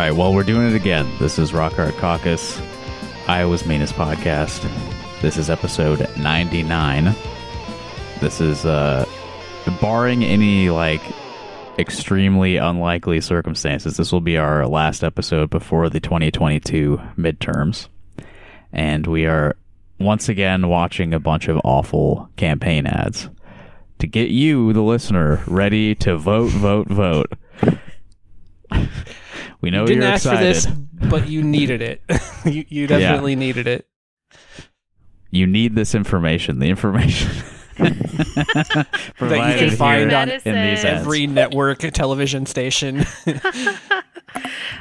right, well, we're doing it again. This is Rock Hard Caucus, Iowa's meanest podcast. This is episode 99. This is, barring any, extremely unlikely circumstances, this will be our last episode before the 2022 midterms. And we are once again watching a bunch of awful campaign ads to get you, the listener, ready to vote. We know you didn't you're ask excited. for this, but you needed it. you definitely needed it. You need this information. The information that provided you can find here on in these ads. every network television station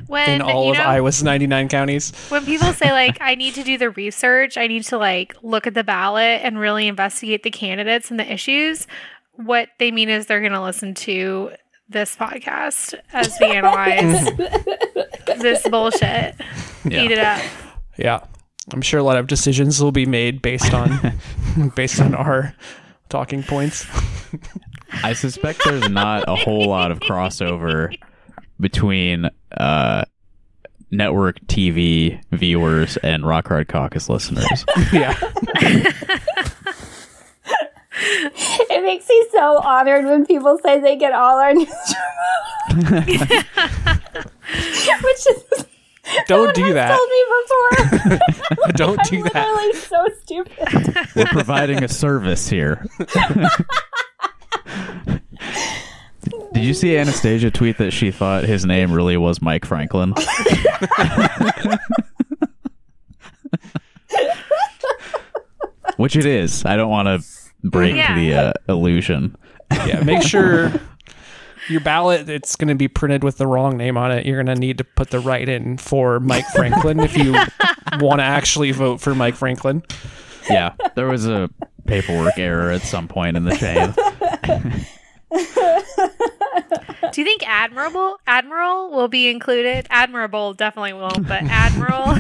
When, in all of Iowa's 99 counties. When people say, I need to do the research, I need to, look at the ballot and really investigate the candidates and the issues, what they mean is they're going to listen to this podcast as we analyze this bullshit. Yeah. Eat it up. Yeah. I'm sure a lot of decisions will be made based on our talking points. I suspect there's not a whole lot of crossover between network TV viewers and Rock Hard Caucus listeners. Yeah. It makes me so honored when people say they get all our news from which is Don't do that. Told me before. Don't do that. I'm literally so stupid. We're providing a service here. Did you see Anastasia tweet that she thought his name really was Mike Franklin? Which it is. I don't want to break the illusion. Yeah, make sure your ballot, it's going to be printed with the wrong name on it. You're going to need to put the right in for Mike Franklin if you want to actually vote for Mike Franklin. Yeah, there was a paperwork error at some point in the chain. Do you think Admiral will be included? Admirable definitely won't, but Admiral.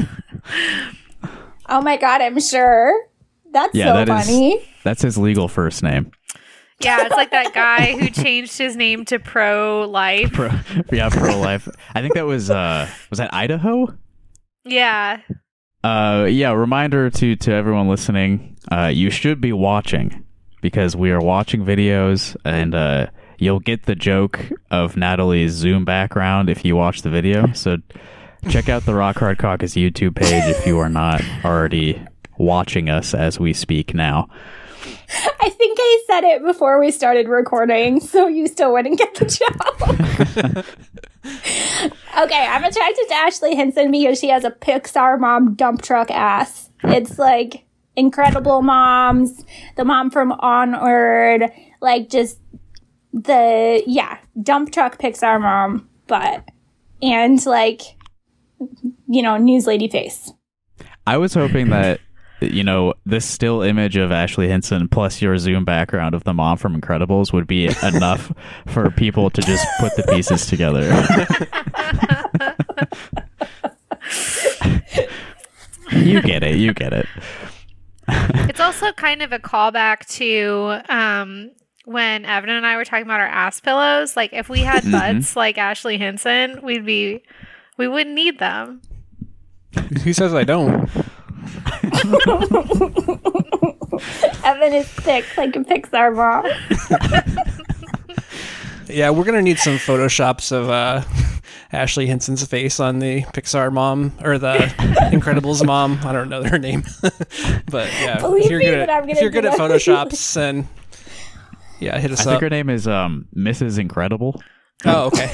Oh my god, I'm sure. That's so funny. That's his legal first name. Yeah, it's like that guy who changed his name to Pro-Life. Pro-Life. I think that was that Idaho? Yeah. Reminder to everyone listening, you should be watching because we are watching videos and you'll get the joke of Natalie's Zoom background if you watch the video. So check out the Rock Hard Caucus YouTube page if you are not already watching us as we speak now. I think I said it before we started recording, so you still wouldn't get the joke. Okay, I'm attracted to Ashley Hinson because she has a Pixar mom dump truck ass. It's like Incredible Moms, the mom from Onward, just dump truck Pixar mom, and news lady face. I was hoping that this still image of Ashley Hinson plus your Zoom background of the mom from Incredibles would be enough for people to just put the pieces together. You get it. It's also kind of a callback to when Evan and I were talking about our ass pillows. If we had butts like Ashley Hinson, we wouldn't need them. Who says I don't? Evan is thick like a Pixar mom. Yeah, we're going to need some photoshops of Ashley Hinson's face on the Pixar mom or the Incredibles mom. I don't know their name. But yeah, if you're good at photoshops, then hit us up. I think her name is Mrs. Incredible. Oh, okay.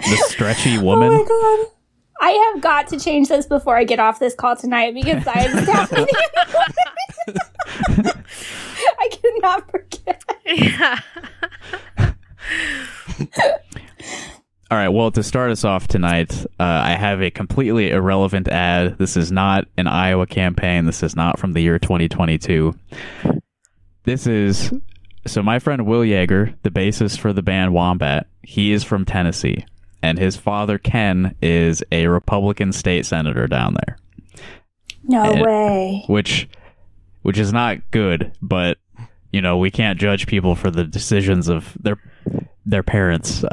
The stretchy woman. Oh my god. I have got to change this before I get off this call tonight because I am definitely I cannot forget. Yeah. All right, well, to start us off tonight, I have a completely irrelevant ad. This is not an Iowa campaign. This is not from the year 2022. So my friend Will Yeager, the bassist for the band Wombat, he is from Tennessee. And his father, Ken, is a Republican state senator down there. No way. Which is not good, but, we can't judge people for the decisions of their parents.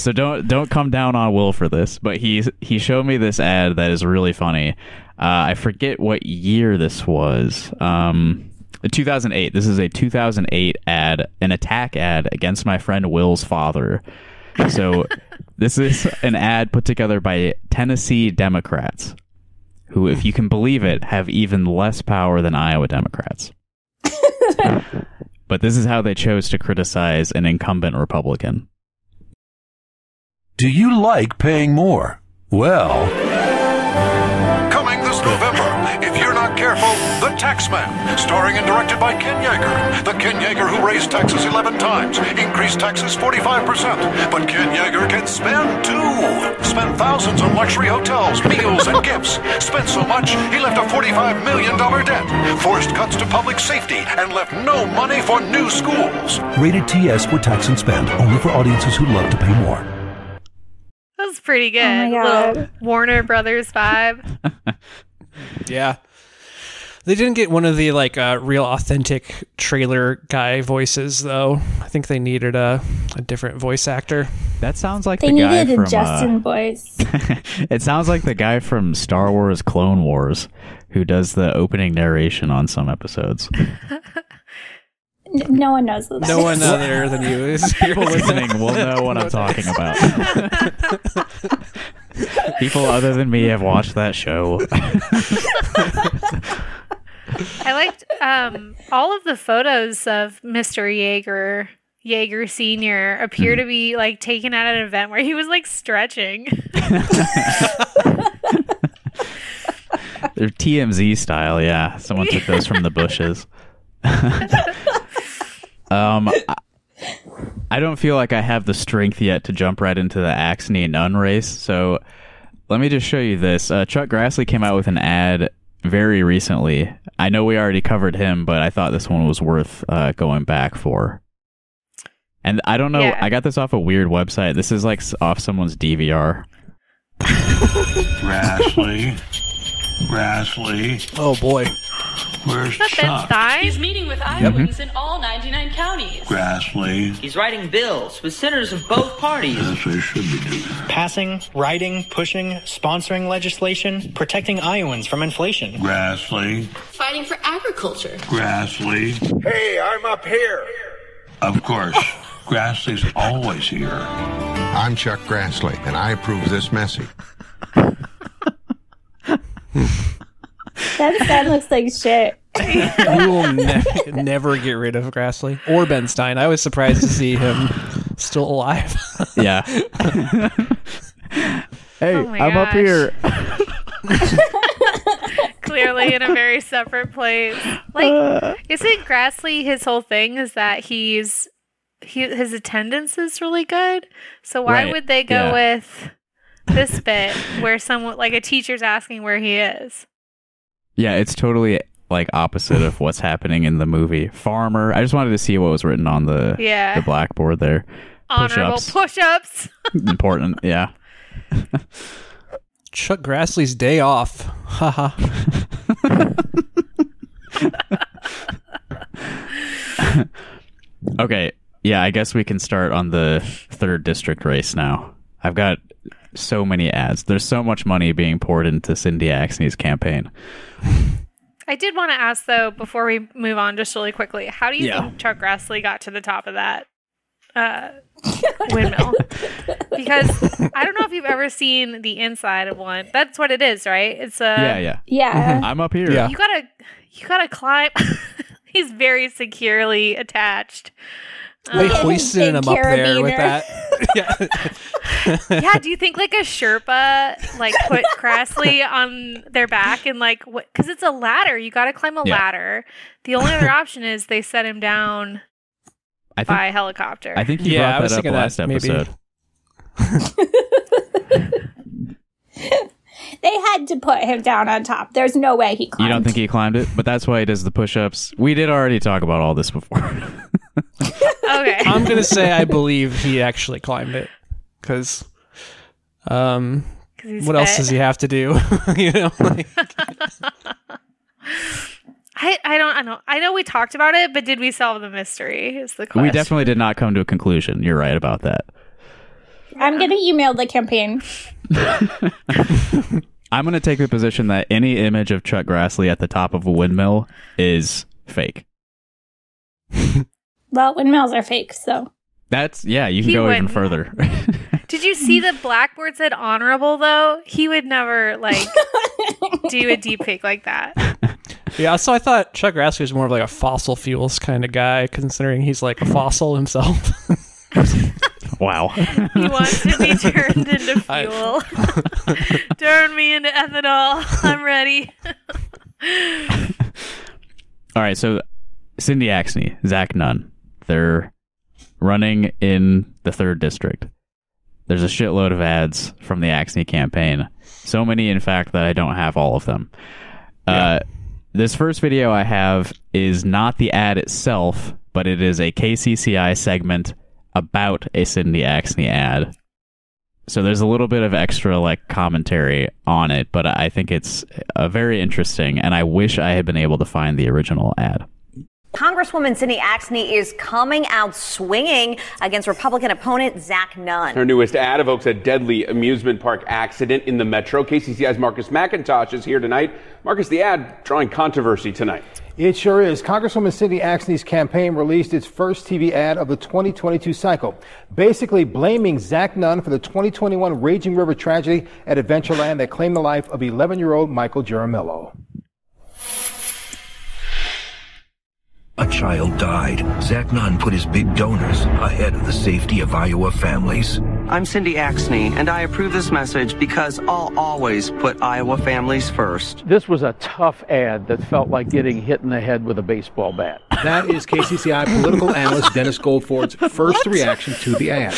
So don't come down on Will for this, but he showed me this ad that is really funny. I forget what year this was. 2008. This is a 2008 ad, an attack ad against my friend Will's father. So this is an ad put together by Tennessee Democrats, who, if you can believe it, have even less power than Iowa Democrats. But this is how they chose to criticize an incumbent Republican. Do you like paying more? Well, coming this November, if you're not careful, The Taxman, starring and directed by Ken Yeager. The Ken Yeager who raised taxes 11 times, increased taxes 45%. But Ken Yeager can spend too. Spent thousands on luxury hotels, meals, and gifts. Spent so much, he left a $45 million debt. Forced cuts to public safety and left no money for new schools. Rated TS for tax and spend, only for audiences who love to pay more. That was pretty good. Oh my God. Little Warner Brothers vibe. Yeah. They didn't get one of the real authentic trailer guy voices though. I think they needed a different voice actor. That sounds like They the guy needed from a Justin voice. It sounds like the guy from Star Wars Clone Wars who does the opening narration on some episodes. No one knows who that No is. one other than you is. People listening will know what I'm talking about. People other than me have watched that show. I liked all of the photos of Mr. Yeager Sr. appear to be taken at an event where he was stretching. They're TMZ style, yeah. Someone took those from the bushes. I don't feel like I have the strength yet to jump right into the Axne Nun race, so let me just show you this. Chuck Grassley came out with an ad very recently. I know we already covered him, but I thought this one was worth going back for. And I don't know, Yeah. I got this off a weird website. This is off someone's DVR. Grassley, Oh boy. where's Ben Chuck? Stein? He's meeting with Iowans in all 99 counties. Grassley, He's writing bills with senators of both parties. that's what he should be doing. Passing, writing, pushing, sponsoring legislation, protecting Iowans from inflation. Grassley, Fighting for agriculture. Grassley. Hey, I'm up here. Of course, Grassley's always here. I'm Chuck Grassley, and I approve this message. That son looks like shit. We will never get rid of Grassley or Ben Stein. I was surprised to see him still alive. Yeah. Hey, Oh my I'm up gosh. here. Clearly in a very separate place. Isn't Grassley, his whole thing is that his attendance is really good? So why Right, would they go yeah. with this bit where someone a teacher's asking where he is? Yeah, it's totally opposite of what's happening in the movie. Farmer. I just wanted to see what was written on the blackboard there. Honorable push-ups. Important, yeah. Chuck Grassley's day off. Haha. Okay, yeah, I guess we can start on the 3rd district race now. I've got so many ads. There's so much money being poured into Cindy Axne's campaign. I did want to ask, though, before we move on, just really quickly, how do you think Chuck Grassley got to the top of that windmill? Because I don't know if you've ever seen the inside of one. That's what it is, right? It's a Yeah. I'm up here. Yeah. you gotta climb. He's very securely attached. They hoisted him up there with carabiner. that. Yeah, do you think a Sherpa put Grassley on their back and because it's a ladder, you got to climb a ladder. The only other option is they set him down by helicopter. I think you I brought was that up thinking last maybe. episode. They had to put him down on top. There's no way he climbed. You don't think he climbed it? But that's why he does the push-ups. We did already talk about all this before. Okay. I'm going to say I believe he actually climbed it. Because what else does he have to do? I don't. I know we talked about it, but did we solve the mystery? Is the question. We definitely did not come to a conclusion. You're right about that. I'm going to email the campaign. I'm going to take the position that any image of Chuck Grassley at the top of a windmill is fake. Well, windmills are fake, so. That's, yeah, you can go even further. Did you see the blackboard said honorable, though? He would never, like, do a deep fake like that. Yeah, so I thought Chuck Grassley was more of like a fossil fuels kind of guy, considering he's like a fossil himself. Wow. He wants to be turned into fuel. Turn me into ethanol. I'm ready. All right, so Cindy Axne, Zach Nunn, they're running in the 3rd district. There's a shitload of ads from the Axne campaign. So many, in fact, that I don't have all of them. Yeah. This first video I have is not the ad itself, but it is a KCCI segment about a Cindy Axne ad. So there's a little bit of extra like commentary on it, but I think it's very interesting, and I wish I had been able to find the original ad. Congresswoman Cindy Axne is coming out swinging against Republican opponent Zach Nunn. Her newest ad evokes a deadly amusement park accident in the metro. KCCI's Marcus McIntosh is here tonight. Marcus, the ad drawing controversy tonight. It sure is. Congresswoman Cindy Axne's campaign released its first TV ad of the 2022 cycle, basically blaming Zach Nunn for the 2021 Raging River tragedy at Adventureland that claimed the life of 11-year-old Michael Jaramillo. A child died. Zach Nunn put his big donors ahead of the safety of Iowa families. I'm Cindy Axne, and I approve this message because I'll always put Iowa families first. This was a tough ad that felt like getting hit in the head with a baseball bat. That is KCCI political analyst Dennis Goldford's first reaction to the ad.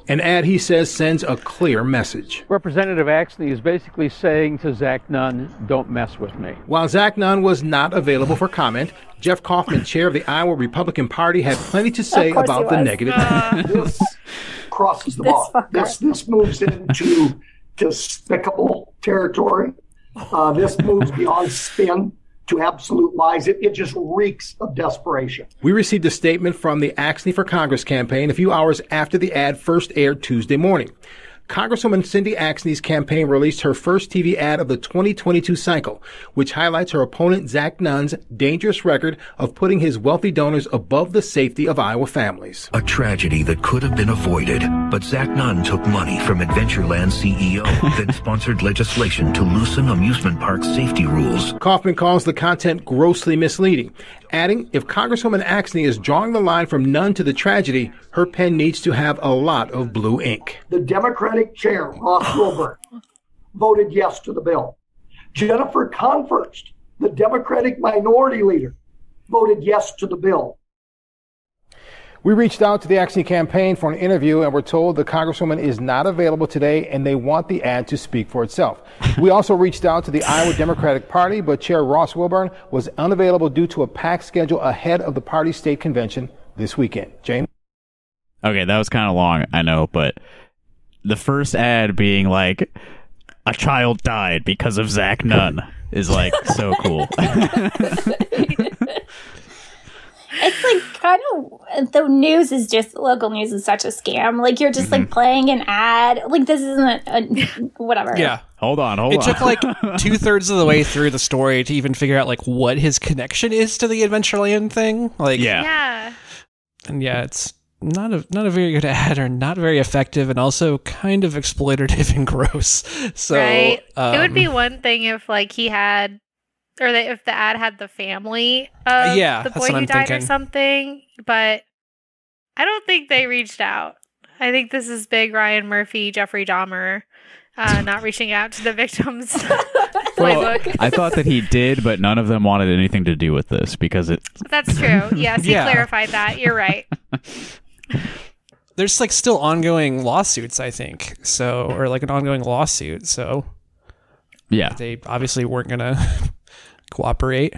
An ad, he says, sends a clear message. Representative Axne is basically saying to Zach Nunn, don't mess with me. While Zach Nunn was not available for comment, Jeff Kaufman, chair of the Iowa Republican Party, had plenty to say about the negative ad. This crosses the bar. This moves into despicable territory. This moves beyond spin to absolute lies. It just reeks of desperation. We received a statement from the Axne for Congress campaign a few hours after the ad first aired Tuesday morning. Congresswoman Cindy Axne's campaign released her first TV ad of the 2022 cycle, which highlights her opponent Zach Nunn's dangerous record of putting his wealthy donors above the safety of Iowa families. A tragedy that could have been avoided, but Zach Nunn took money from Adventureland CEO, then sponsored legislation to loosen amusement park safety rules. Kaufman calls the content grossly misleading, adding, if Congresswoman Axne is drawing the line from Nunn to the tragedy, her pen needs to have a lot of blue ink. The Democratic chair, Ross Wilburn, voted yes to the bill. Jennifer Converst, the Democratic minority leader, voted yes to the bill. We reached out to the Axne campaign for an interview and were told the Congresswoman is not available today and they want the ad to speak for itself. We also reached out to the Iowa Democratic Party, but Chair Ross Wilburn was unavailable due to a packed schedule ahead of the party's state convention this weekend. James? Okay, that was kind of long, I know, but the first ad being like, a child died because of Zach Nunn is like so cool. It's like kind of, the news is just, local news is such a scam. Like you're just like playing an ad. Like this isn't whatever. Yeah. Hold on. It took like 2/3 of the way through the story to even figure out like what his connection is to the Adventureland thing. Like, yeah. And yeah, it's not a very good ad, or not very effective, and also kind of exploitative and gross. So right. It would be one thing if like he had, or if the ad had the family of the boy who died or something, but I don't think they reached out. I think this is big Ryan Murphy, Jeffrey Dahmer, not reaching out to the victims. Well, I thought that he did, but none of them wanted anything to do with this because it. That's true. Yes, he clarified that. You're right. There's like still ongoing lawsuits, I think. So, or like an ongoing lawsuit. So, yeah, they obviously weren't gonna cooperate.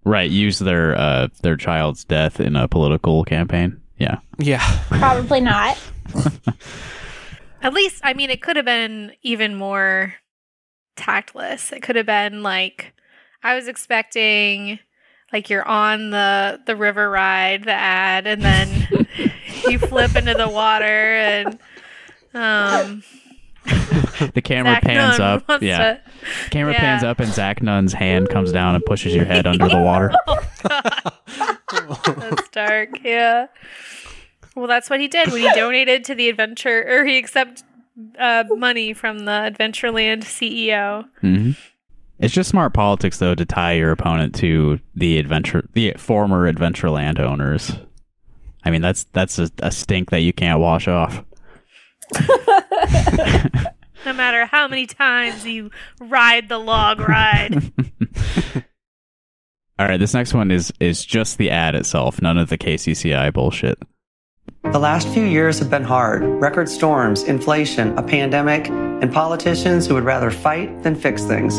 Right, use their child's death in a political campaign. Yeah. Yeah. Probably not. At least, I mean, it could have been even more tactless. It could have been like, I was expecting like you're on the river ride, the ad, and then you flip into the water and The camera Zach pans Nunn up. wants Yeah. to- Camera Yeah. pans up, and Zach Nunn's hand comes down and pushes your head under the water. That's dark. Yeah. Well, that's what he did when he donated to the adventure, or he accepted money from the Adventureland CEO. Mm-hmm. It's just smart politics, though, to tie your opponent to the former Adventureland owners. I mean, that's a stink that you can't wash off. No matter how many times you ride the log ride. All right, this next one is just the ad itself, none of the KCCI bullshit. The last few years have been hard. Record storms, inflation, a pandemic, and politicians who would rather fight than fix things.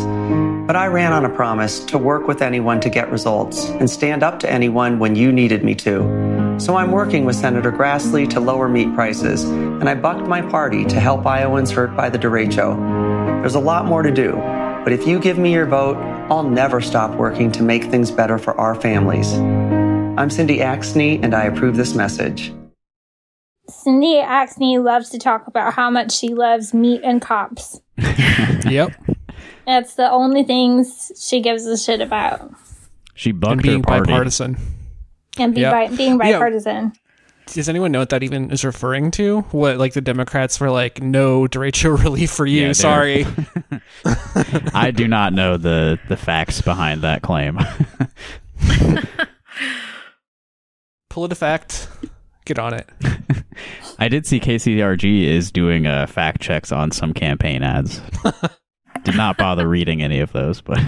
But I ran on a promise to work with anyone to get results and stand up to anyone when you needed me to. So I'm working with Senator Grassley to lower meat prices, and I bucked my party to help Iowans hurt by the derecho. There's a lot more to do, but if you give me your vote, I'll never stop working to make things better for our families. I'm Cindy Axney, and I approve this message. Cindy Axney loves to talk about how much she loves meat and cops. Yep. That's the only things she gives a shit about. She bugged being her party. bipartisan. And being bipartisan. Does anyone know what that even is referring to? What, like the Democrats were like, no derecho relief for you, Yeah, sorry. I do not know the facts behind that claim. PolitiFact, get on it. I did see KCRG is doing fact checks on some campaign ads. Did not bother reading any of those, but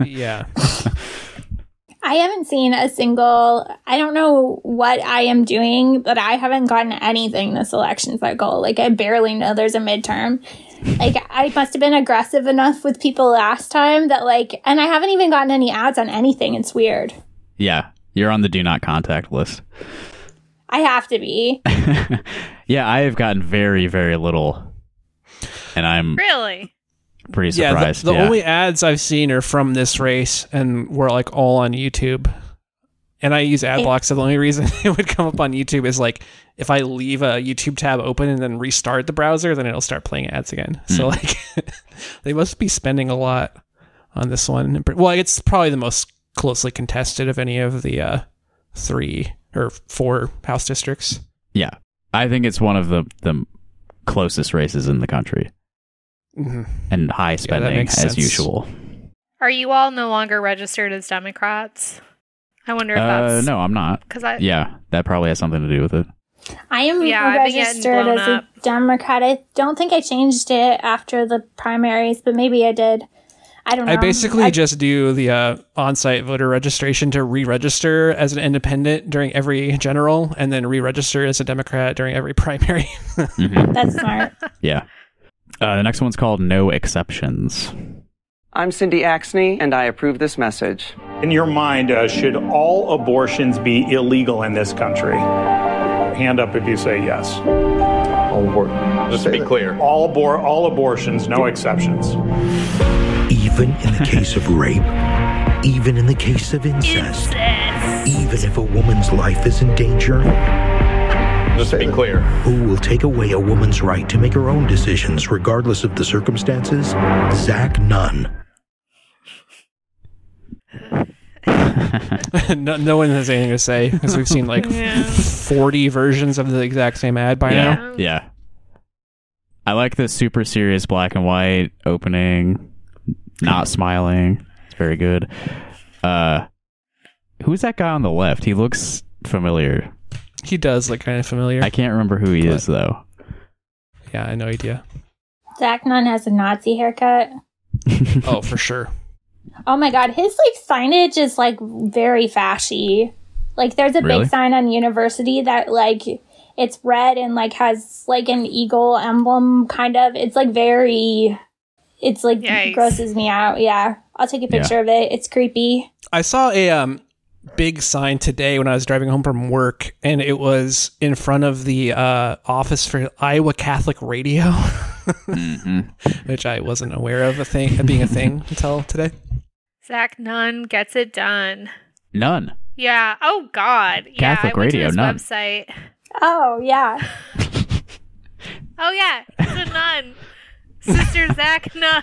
yeah. I haven't seen a single, I don't know what I am doing, but I haven't gotten anything this election cycle. Like, I barely know there's a midterm. Like, I must have been aggressive enough with people last time that, like, and I haven't even gotten any ads on anything. It's weird. yeah, you're on the do not contact list. I have to be. Yeah, I have gotten very, very little, and I'm Really? pretty surprised. The only ads I've seen are from this race, and we're like all on YouTube. And I use ad block, so the only reason it would come up on YouTube is like if I leave a YouTube tab open and then restart the browser, then it'll start playing ads again. So like they must be spending a lot on this one. Well, it's probably the most closely contested of any of the 3 or 4 House districts. Yeah, I think it's one of the closest races in the country. Mm-hmm. And high spending as usual. Are you all no longer registered as Democrats? I wonder if that's... No, I'm not. Yeah, that probably has something to do with it. I am I've been getting registered blown as up. a Democrat. I don't think I changed it after the primaries, but maybe I did. I don't know. I basically just do the on-site voter registration to re-register as an independent during every general, and then re-register as a Democrat during every primary. Mm-hmm. That's smart. Yeah. The next one's called No Exceptions. I'm Cindy Axney, and I approve this message. In your mind, should all abortions be illegal in this country? Hand up if you say yes. Just to be clear. All abortions, no exceptions. Even in the case of rape, even in the case of incest, even if a woman's life is in danger. Just to be clear. Who will take away a woman's right to make her own decisions regardless of the circumstances? Zach Nunn. No one has anything to say because we've seen like 40 versions of the exact same ad by now. Yeah. I like the super serious black and white opening, not smiling. It's very good. Who's that guy on the left? He looks familiar. He does look kind of familiar. I can't remember who he is, though. Yeah, I have no idea. Zach Nunn has a Nazi haircut. Oh, for sure. Oh my god, his like signage is like very fashy. Like there's a Really? big sign on University that like it's red and like has like an eagle emblem kind of. It's like very it's like Yikes. grosses me out. Yeah. I'll take a picture of it. It's creepy. I saw a big sign today when I was driving home from work, and it was in front of the office for Iowa Catholic Radio, which I wasn't aware of being a thing until today. Zach Nunn gets it done. None. Yeah. Oh, God. Catholic I went Radio, to his Nunn. website. Oh, yeah. Oh yeah, it's a nun. Sister Zach Nunn.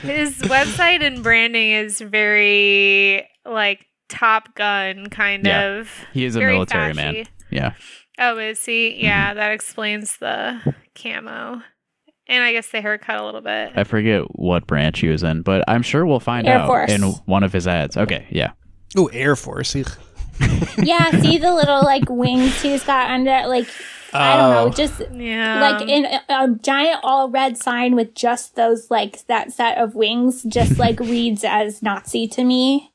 His website and branding is very like Top Gun kind of. He is a military man. Yeah. Oh, is he? Yeah, that explains the camo. And I guess the haircut a little bit. I forget what branch he was in, but I'm sure we'll find Air out Force. in one of his ads. Okay, yeah. Oh, Air Force. Yeah, see the little like wings he's got under, like I don't know, just like in a giant all red sign with just those like that set of wings, just like reads as Nazi to me.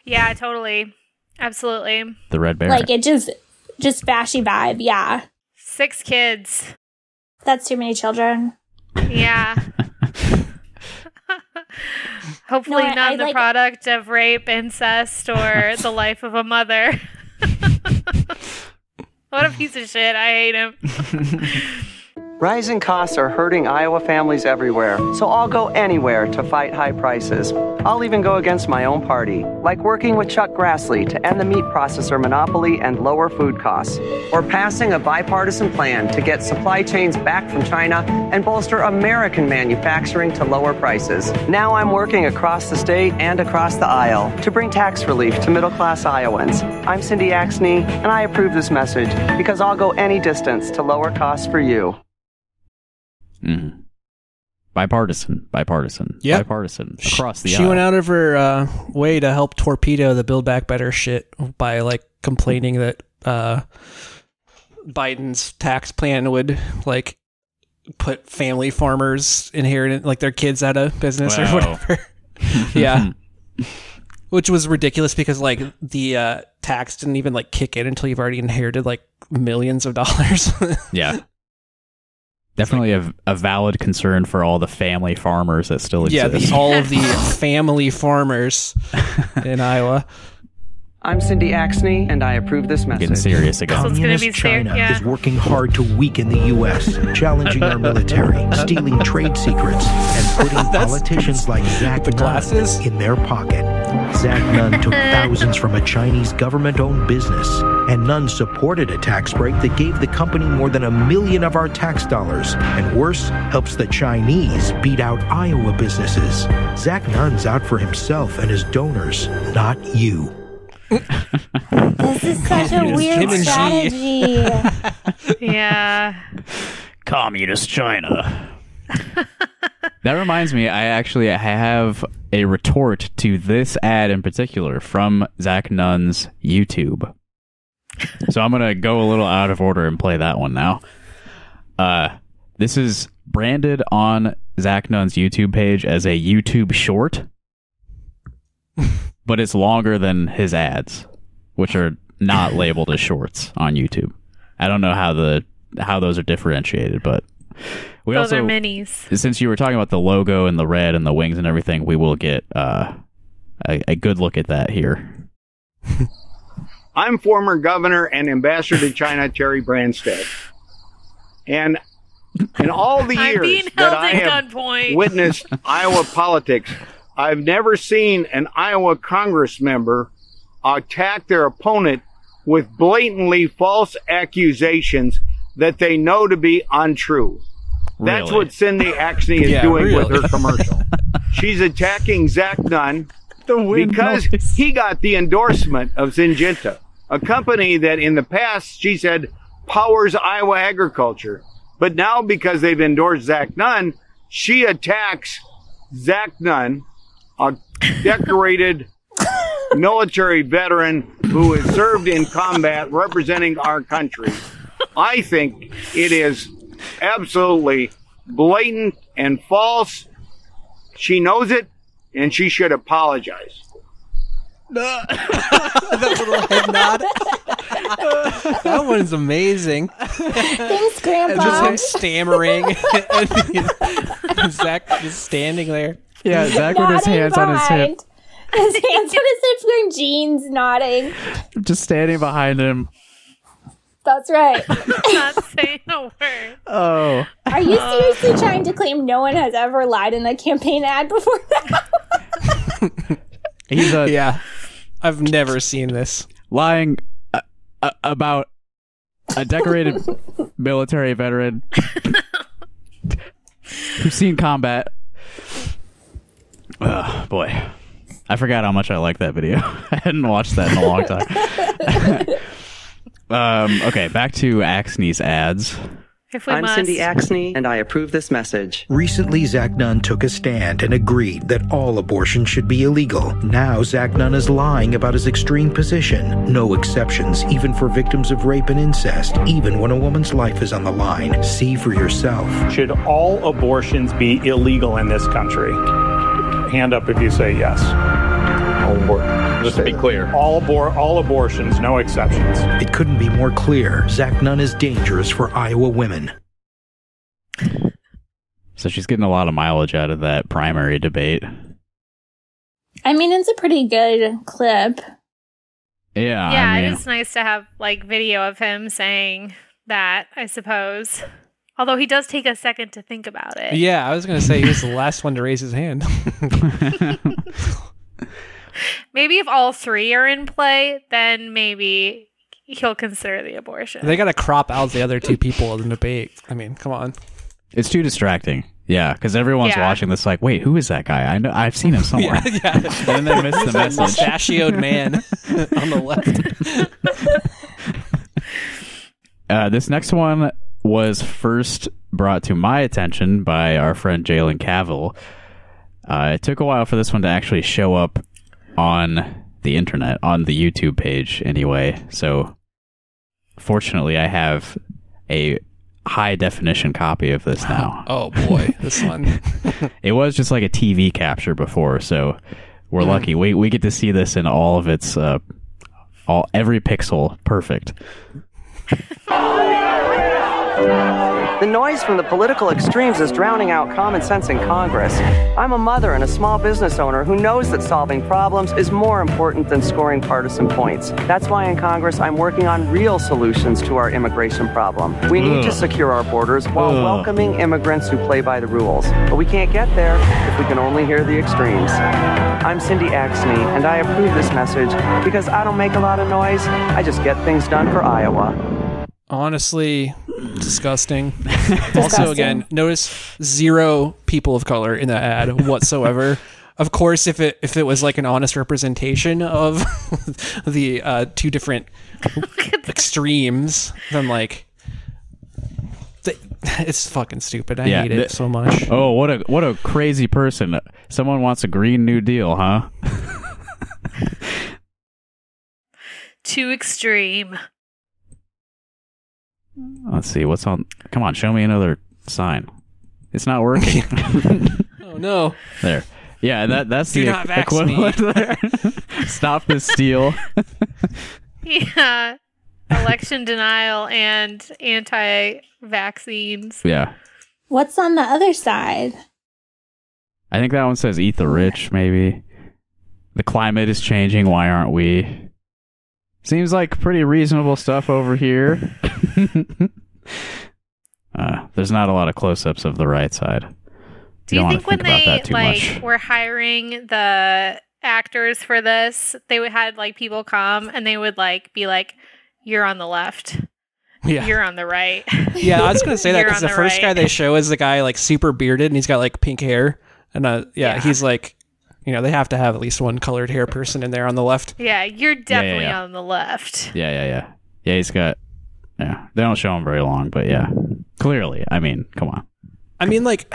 Yeah, totally, absolutely. The Red Baron. Like it just fashy vibe. Yeah, 6 kids. That's too many children. Yeah. Hopefully not the product of rape, incest, or the life of a mother. What a piece of shit. I hate him. Rising costs are hurting Iowa families everywhere, so I'll go anywhere to fight high prices. I'll even go against my own party, like working with Chuck Grassley to end the meat processor monopoly and lower food costs, or passing a bipartisan plan to get supply chains back from China and bolster American manufacturing to lower prices. Now I'm working across the state and across the aisle to bring tax relief to middle-class Iowans. I'm Cindy Axney, and I approve this message because I'll go any distance to lower costs for you. Mm. Bipartisan, Yep. bipartisan across the She aisle. went out of her way to help torpedo the Build Back Better shit by like complaining that Biden's tax plan would like put family farmers inherit like their kids out of business or whatever. Yeah. Which was ridiculous because like the tax didn't even like kick in until you've already inherited like millions of dollars. Yeah. Definitely a valid concern for all the family farmers that still exist. Yeah, all of the family farmers in Iowa. I'm Cindy Axney, and I approve this message. Getting serious again. Communist China is working hard to weaken the U.S., challenging our military, stealing trade secrets, and putting politicians like Zach Nunn in their pocket. Zach Nunn took thousands from a Chinese government-owned business, and Nunn supported a tax break that gave the company more than $1 million of our tax dollars, and worse, helps the Chinese beat out Iowa businesses. Zach Nunn's out for himself and his donors, not you. This is such a weird strategy. Yeah. Communist China. That reminds me, I have a retort to this ad in particular from Zach Nunn's YouTube. So I'm going to go a little out of order and play that one now. This is branded on Zach Nunn's YouTube page as a YouTube short. But it's longer than his ads, which are not labeled as shorts on YouTube. I don't know how those are differentiated, but those are minis. Since you were talking about the logo and the red and the wings and everything, we will get a good look at that here. I'm former governor and ambassador to China, Terry Branstad. And in all the years that I have witnessed Iowa politics, I've never seen an Iowa Congress member attack their opponent with blatantly false accusations that they know to be untrue. Really? That's what Cindy Axney is doing with her commercial. She's attacking Zach Nunn because he got the endorsement of Syngenta, a company that in the past, she said, powers Iowa agriculture. But now because they've endorsed Zach Nunn, she attacks Zach Nunn, a decorated military veteran who has served in combat representing our country. I think it is absolutely blatant and false. She knows it, and she should apologize. That little head nod. That one's amazing. Thanks, Grandpa. And just him stammering, and Zach just standing there. Yeah, Zach with his hands on his hip. His hands on his hips, wearing jeans, nodding. Just standing behind him. That's right. Not saying a word. Oh. Are you seriously trying to claim no one has ever lied in a campaign ad before that? Yeah. I've never seen this. Lying about a decorated military veteran who's seen combat. Boy, I forgot how much I liked that video. I hadn't watched that in a long time. Okay, back to Axne's ads. I'm Cindy Axne, and I approve this message. Recently, Zach Nunn took a stand and agreed that all abortion should be illegal. Now, Zach Nunn is lying about his extreme position. No exceptions, even for victims of rape and incest, even when a woman's life is on the line. See for yourself. Should all abortions be illegal in this country? Hand up if you say yes. Just to be clear. All abortions, no exceptions. It couldn't be more clear. Zach Nunn is dangerous for Iowa women. So she's getting a lot of mileage out of that primary debate. I mean, it's a pretty good clip. Yeah. Yeah, I mean, it's nice to have like video of him saying that, I suppose. Although he does take a second to think about it. Yeah, I was going to say he was the last one to raise his hand. Maybe if all three are in play, then maybe he'll consider the abortion. They got to crop out the other two people in the debate. I mean, come on. It's too distracting. Yeah, because everyone's watching this like, wait, who is that guy? I know I've seen him somewhere. Yeah. And they miss the message. Mustachioed man on the left. This next one was first brought to my attention by our friend Jalen Cavill. It took a while for this one to actually show up on the internet, on the YouTube page anyway. So fortunately, I have a high definition copy of this now. Oh boy, this one. It was just like a TV capture before, so we're lucky. We get to see this in all of its every pixel perfect. The noise from the political extremes is drowning out common sense in Congress. I'm a mother and a small business owner who knows that solving problems is more important than scoring partisan points. That's why in Congress I'm working on real solutions to our immigration problem. We need to secure our borders while welcoming immigrants who play by the rules. But we can't get there if we can only hear the extremes. I'm Cindy Axne, and I approve this message because I don't make a lot of noise. I just get things done for Iowa. Honestly, disgusting. Also, again, notice 0 people of color in that ad whatsoever. Of course, if it was like an honest representation of the two different extremes, then like it's fucking stupid. I hate it so much. Oh, what a crazy person! Someone wants a Green New Deal, huh? Too extreme. Let's see what's on. Come on, show me another sign. It's not working. Oh no! There. Yeah, that's Do the not equivalent there. Stop this steal. Yeah. Election denial and anti-vaccines. Yeah. What's on the other side? I think that one says eat the rich, maybe. The climate is changing. Why aren't we? Seems like pretty reasonable stuff over here. There's not a lot of close-ups of the right side. Do you think when they were hiring the actors for this, they would had like people come and they would like be like, "You're on the left, you're on the right." Yeah, I was gonna say that because the first guy they show is the guy like super bearded and he's got like pink hair, and he's like, they have to have at least one colored hair person in there on the left. Yeah, you're definitely on the left. Yeah. He's got. Yeah, they don't show him very long, but yeah, clearly. I mean, come on. I mean, like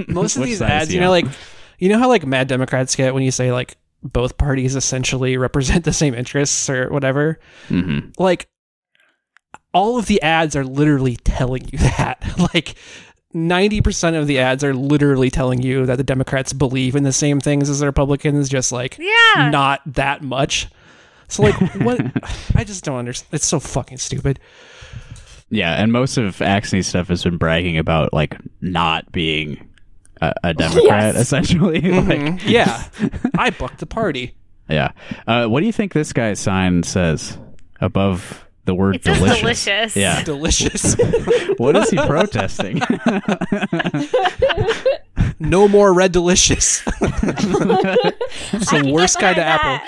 most of these ads, how like mad Democrats get when you say like both parties essentially represent the same interests or whatever. Mm-hmm. Like all of the ads are literally telling you that. Like 90% of the ads are literally telling you that the Democrats believe in the same things as the Republicans, just like not that much. So like what? I just don't understand. It's so fucking stupid. Yeah, and most of Axne's stuff has been bragging about like not being a Democrat, essentially. Like, yeah, I bucked the party. Yeah. What do you think this guy's sign says above the word it says delicious? Delicious. Yeah, delicious. What is he protesting? No more Red Delicious. It's the worst kind of apple.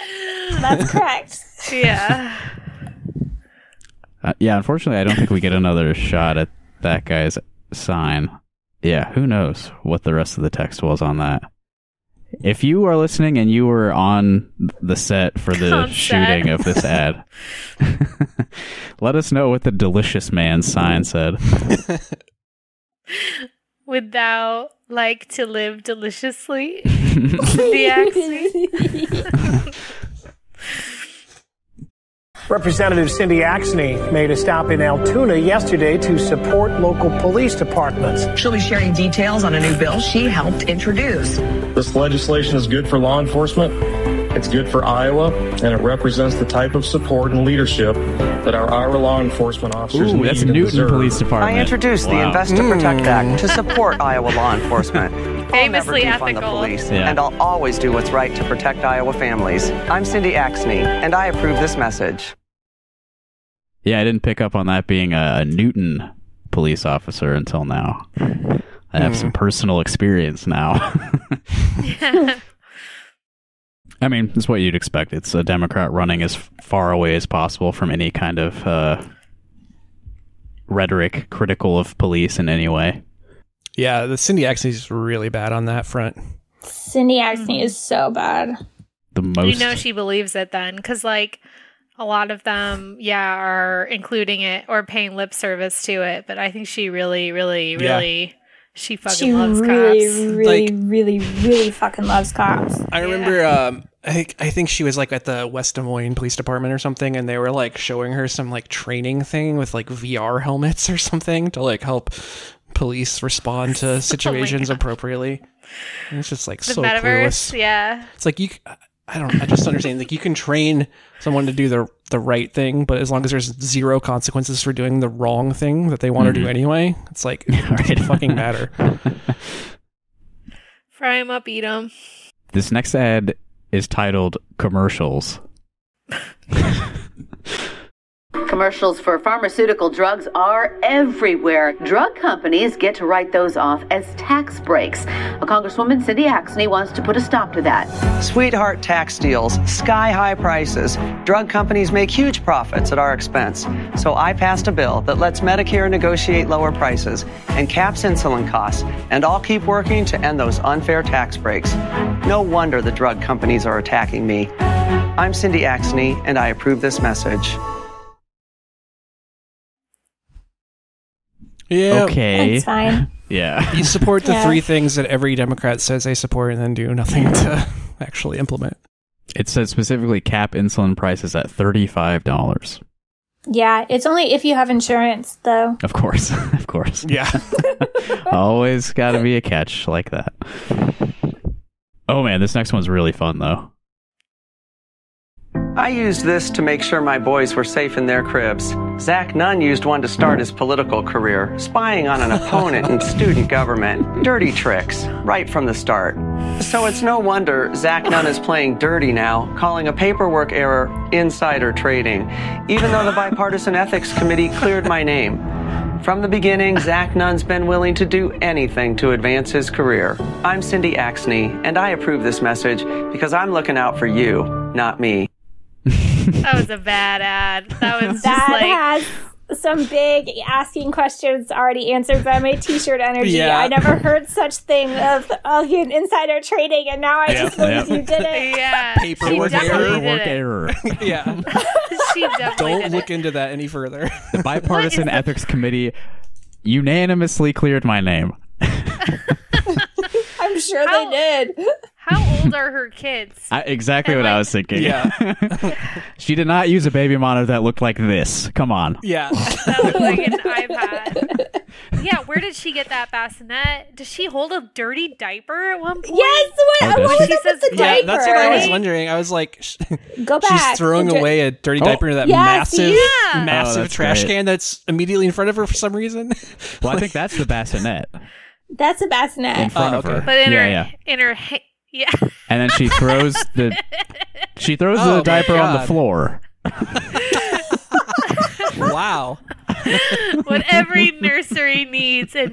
That's correct. Yeah. Yeah, unfortunately, I don't think we get another shot at that guy's sign. Yeah, who knows what the rest of the text was on that. If you are listening and you were on the set for the shooting of this ad, let us know what the delicious man's sign said. Would thou like to live deliciously? The accent. Representative Cindy Axne made a stop in Altoona yesterday to support local police departments. She'll be sharing details on a new bill she helped introduce. This legislation is good for law enforcement, it's good for Iowa, and it represents the type of support and leadership that our Iowa law enforcement officers need that's and Newton deserve. Police Department. I introduced the Invest to Protect Act to support Iowa law enforcement. Famously I'll never defund the ethical. police, and I'll always do what's right to protect Iowa families. I'm Cindy Axne, and I approve this message. Yeah, I didn't pick up on that being a Newton police officer until now. I have some personal experience now. I mean, it's what you'd expect. It's a Democrat running as far away as possible from any kind of rhetoric critical of police in any way. Yeah, the Cindy Axne is really bad on that front. Cindy Axne is so bad. The most. You know she believes it then, because like a lot of them, are including it or paying lip service to it. But I think she really, she fucking loves cops. Really fucking loves cops. I remember, I think she was like at the West Des Moines Police Department or something, and they were like showing her some like training thing with like VR helmets or something to like help police respond to situations appropriately. And it's just like The so metaverse, clueless. yeah. It's like I just understand like you can train someone to do the right thing, but as long as there's zero consequences for doing the wrong thing that they want to do anyway, it's like it doesn't fucking matter. Fry him up, eat him. This next ad is titled Commercials. Commercials for pharmaceutical drugs are everywhere. Drug companies get to write those off as tax breaks. A Congresswoman Cindy Axne wants to put a stop to that. Sweetheart tax deals, sky-high prices. Drug companies make huge profits at our expense. So I passed a bill that lets Medicare negotiate lower prices and caps insulin costs, and I'll keep working to end those unfair tax breaks. No wonder the drug companies are attacking me. I'm Cindy Axne, and I approve this message. Yeah. Okay. That's fine. Yeah. You support the three things that every Democrat says they support and then do nothing to actually implement. It says specifically cap insulin prices at $35. Yeah, it's only if you have insurance, though. Of course. Of course. Yeah. Always got to be a catch like that. Oh, man, this next one's really fun, though. I used this to make sure my boys were safe in their cribs. Zach Nunn used one to start his political career, spying on an opponent in student government. Dirty tricks, right from the start. So it's no wonder Zach Nunn is playing dirty now, calling a paperwork error insider trading, even though the Bipartisan Ethics Committee cleared my name. From the beginning, Zach Nunn's been willing to do anything to advance his career. I'm Cindy Axne, and I approve this message because I'm looking out for you, not me. That was a bad ad. That was just has some big asking questions already answered by my t-shirt energy. Yeah. I never heard such thing of insider trading, and now I just believe you did it. Yeah. Paperwork error. Yeah. She definitely Don't did look into that any further. The Bipartisan Ethics Committee unanimously cleared my name. I'm sure they did. How old are her kids? Exactly what I was thinking. Yeah. She did not use a baby monitor that looked like this. Come on. Yeah. That looked like an iPad. Yeah, where did she get that bassinet? Does she hold a dirty diaper at one point? Yes, she says the diaper. Yeah, that's what I was wondering. I was like, go back. She's throwing away a dirty diaper into that massive that's trash great. can that's immediately in front of her for some reason. Well, I think that's the bassinet That's a bassinet. in front of her. But in her yeah. And then she throws the Oh, diaper on the God. floor. Wow. What every nursery needs, a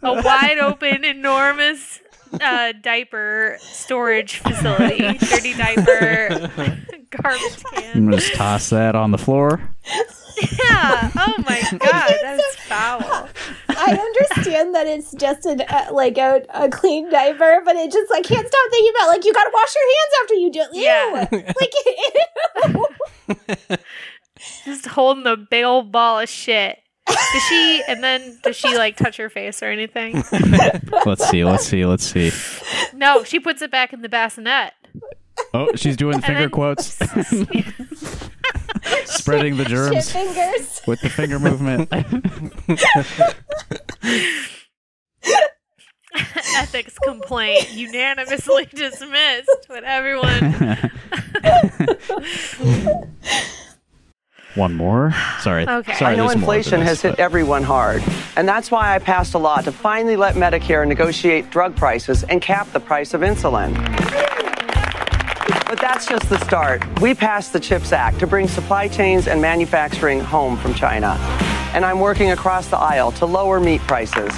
wide open, enormous diaper storage facility. Dirty diaper, garbage can. I'm gonna just toss that on the floor. Yeah. Oh my god, that's foul. I understand that it's just a clean diaper, but it just I can't stop thinking about you gotta wash your hands after you do it. Yeah. Ew. Just holding the big old ball of shit. Does she touch her face or anything? Let's see. No, she puts it back in the bassinet. Oh, she's doing finger quotes. Spreading the germs with the finger movement. Ethics complaint unanimously dismissed with everyone. One more? Sorry. Okay. Sorry, I know inflation has hit but everyone hard, and that's why I passed a law to finally let Medicare negotiate drug prices and cap the price of insulin. But that's just the start. We passed the CHIPS Act to bring supply chains and manufacturing home from China. And I'm working across the aisle to lower meat prices.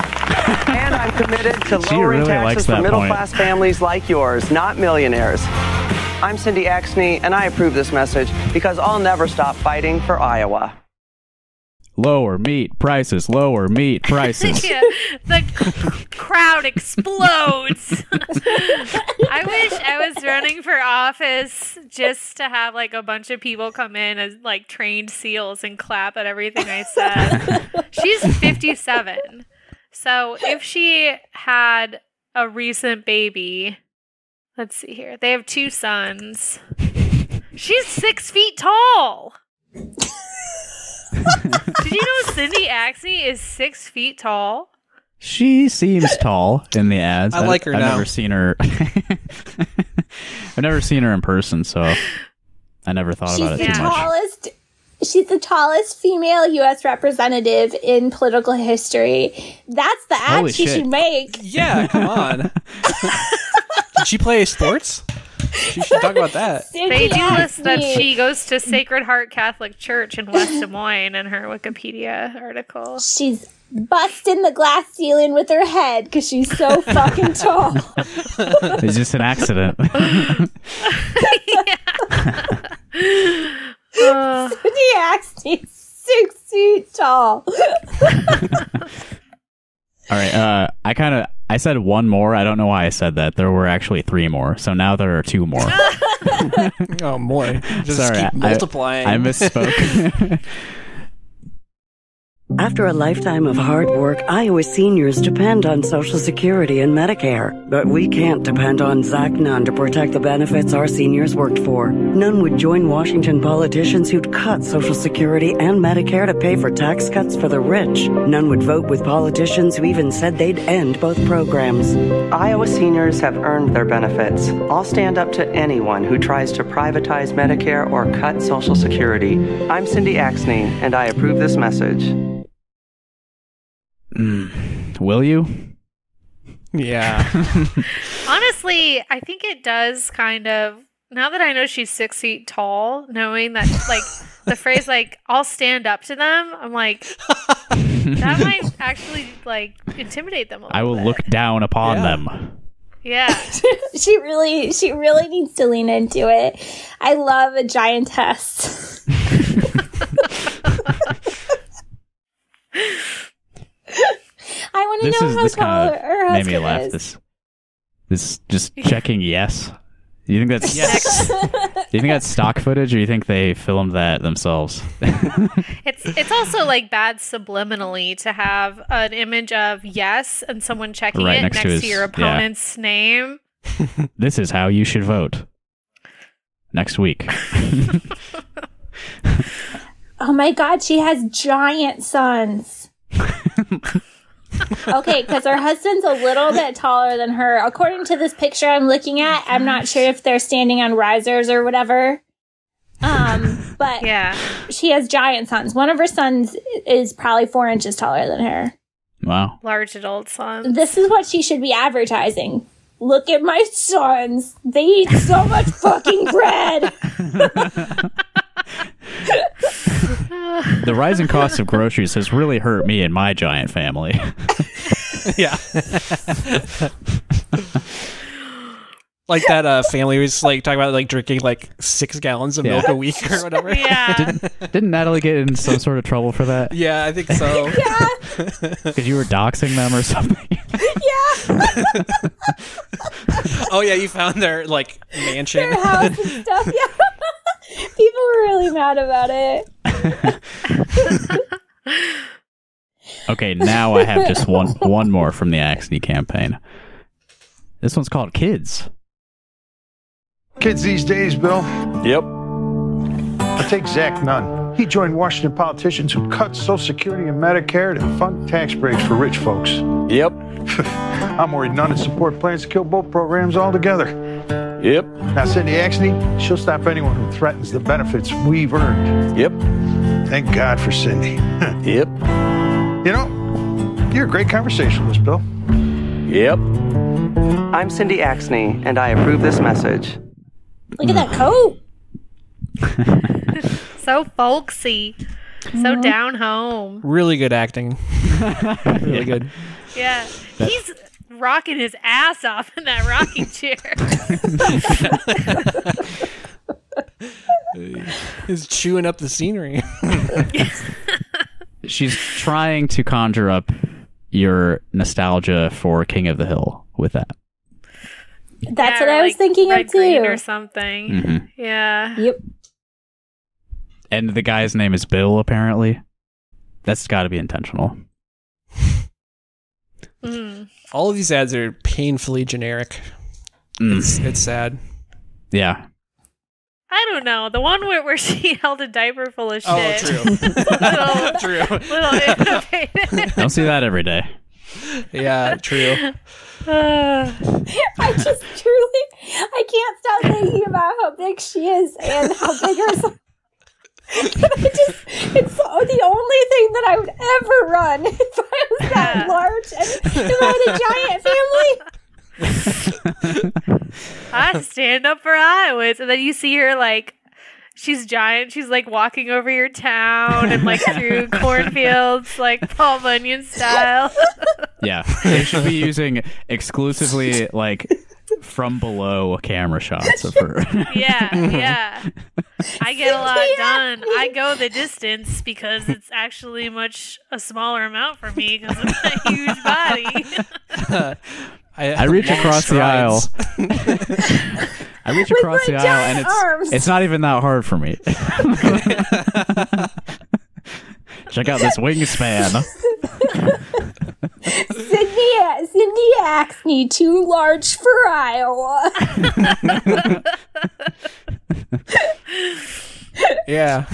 And I'm committed to lowering taxes for middle-class families like yours, not millionaires. I'm Cindy Axne, and I approve this message because I'll never stop fighting for Iowa. Lower meat prices, lower meat prices. Yeah, the crowd explodes. I wish I was running for office just to have a bunch of people come in as trained SEALs and clap at everything I said. She's 57. So if she had a recent baby, let's see here. They have 2 sons. She's 6 feet tall. Did you know Cindy Axne is 6 feet tall? She seems tall in the ads. I like her I've now. never seen her. I've never seen her in person, so I never thought about it too much. She's the tallest female U.S. representative in political history. That's the ad she should make. Yeah, come on. Did she play sports? She should talk about that. They do list that she goes to Sacred Heart Catholic Church in West Des Moines in her Wikipedia article. She's busting the glass ceiling with her head because she's so fucking tall. It's just an accident. Cindy Axne, 6 feet tall. All right, I said one more. I don't know why I said that. There were actually 3 more, so now there are 2 more. Oh boy! Just Sorry, keep multiplying. I misspoke. After a lifetime of hard work, Iowa seniors depend on Social Security and Medicare. But we can't depend on Zach Nunn to protect the benefits our seniors worked for. Nunn would join Washington politicians who'd cut Social Security and Medicare to pay for tax cuts for the rich. Nunn would vote with politicians who even said they'd end both programs. Iowa seniors have earned their benefits. I'll stand up to anyone who tries to privatize Medicare or cut Social Security. I'm Cindy Axne, and I approve this message. Will you? Yeah. Honestly, I think it does kind of, now that I know she's 6 feet tall, knowing that the phrase I'll stand up to them, I'm that might actually intimidate them a little I will bit. look down upon them. Yeah. She really needs to lean into it. I love a giantess. I want to know how tall her husband made me laugh. is. This just checking yes. Do you think that's yes? Do you think that's stock footage, or do you think they filmed that themselves? It's also bad subliminally to have an image of yes and someone checking Right it next to your opponent's name. This is how you should vote. Next week. Oh my god, she has giant sons. Okay, because her husband's a little bit taller than her. According to this picture I'm looking at, I'm not sure if they're standing on risers or whatever. But yeah, she has giant sons. One of her sons is probably 4 inches taller than her. Wow. Large adult sons. This is what she should be advertising. Look at my sons. They eat so much fucking bread. The rising cost of groceries has really hurt me and my giant family. Yeah. Like that family was like talking about like drinking like 6 gallons of milk a week or whatever. Yeah. Didn't Natalie get in some sort of trouble for that? Yeah, I think so. Yeah. Because you were doxing them or something. Yeah. Oh yeah, you found their like mansion, their house and stuff. Yeah. People were really mad about it. Okay, now I have just one more from the Axne campaign. This one's called Kids. Kids these days, Bill. Yep. I take Zach Nunn. He joined Washington politicians who cut Social Security and Medicare to fund tax breaks for rich folks. Yep. I'm worried none of support plans to kill both programs altogether. Yep. Now, Cindy Axne, she'll stop anyone who threatens the benefits we've earned. Yep. Thank God for Cindy. Yep. You know, you're a great conversationalist, Bill. Yep. I'm Cindy Axne, and I approve this message. Look at that coat. So folksy. So down home. Really good acting. Really good. Yeah. He's rocking his ass off in that rocking chair. He's chewing up the scenery. She's trying to conjure up your nostalgia for King of the Hill with that. That's what I was thinking of too. Or something. Mm-hmm. Yeah. Yep. And the guy's name is Bill, apparently. That's got to be intentional. All of these ads are painfully generic. It's sad. Yeah. I don't know. The one where she held a diaper full of shit. Oh, true. Little innovative. Don't see that every day. Yeah, true. I can't stop thinking about how big she is and how big her son. It's the only thing that I would ever run if I was that large and if I had a giant family. I stand up for Iowans, and then you see her like she's giant. She's like walking over your town and like through cornfields, like Paul Bunyan style. Yeah, they should be using exclusively like from below camera shots of her. Yeah. I get a lot done. I go the distance because it's actually a smaller amount for me because of my huge body. I reach across the aisle. I reach across the aisle, and it's not even that hard for me. Check out this wingspan. Cindy Axne, too large for Iowa. Yeah.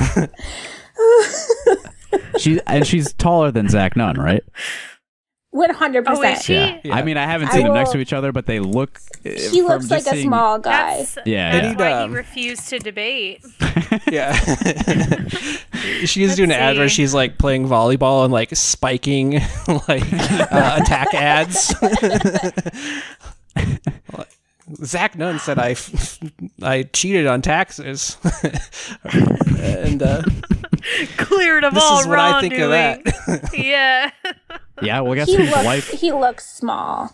She's taller than Zach Nunn, right? 100%. Oh, is she? Yeah. I mean, I haven't seen them next to each other, but they look. He looks like a small guy. That's why he refused to debate. Yeah. She's doing an ad where she's like playing volleyball and like spiking like attack ads. Zach Nunn said I cheated on taxes and cleared of this all is what I think of that. Yeah. Yeah, well, guess whose wife? He looks small.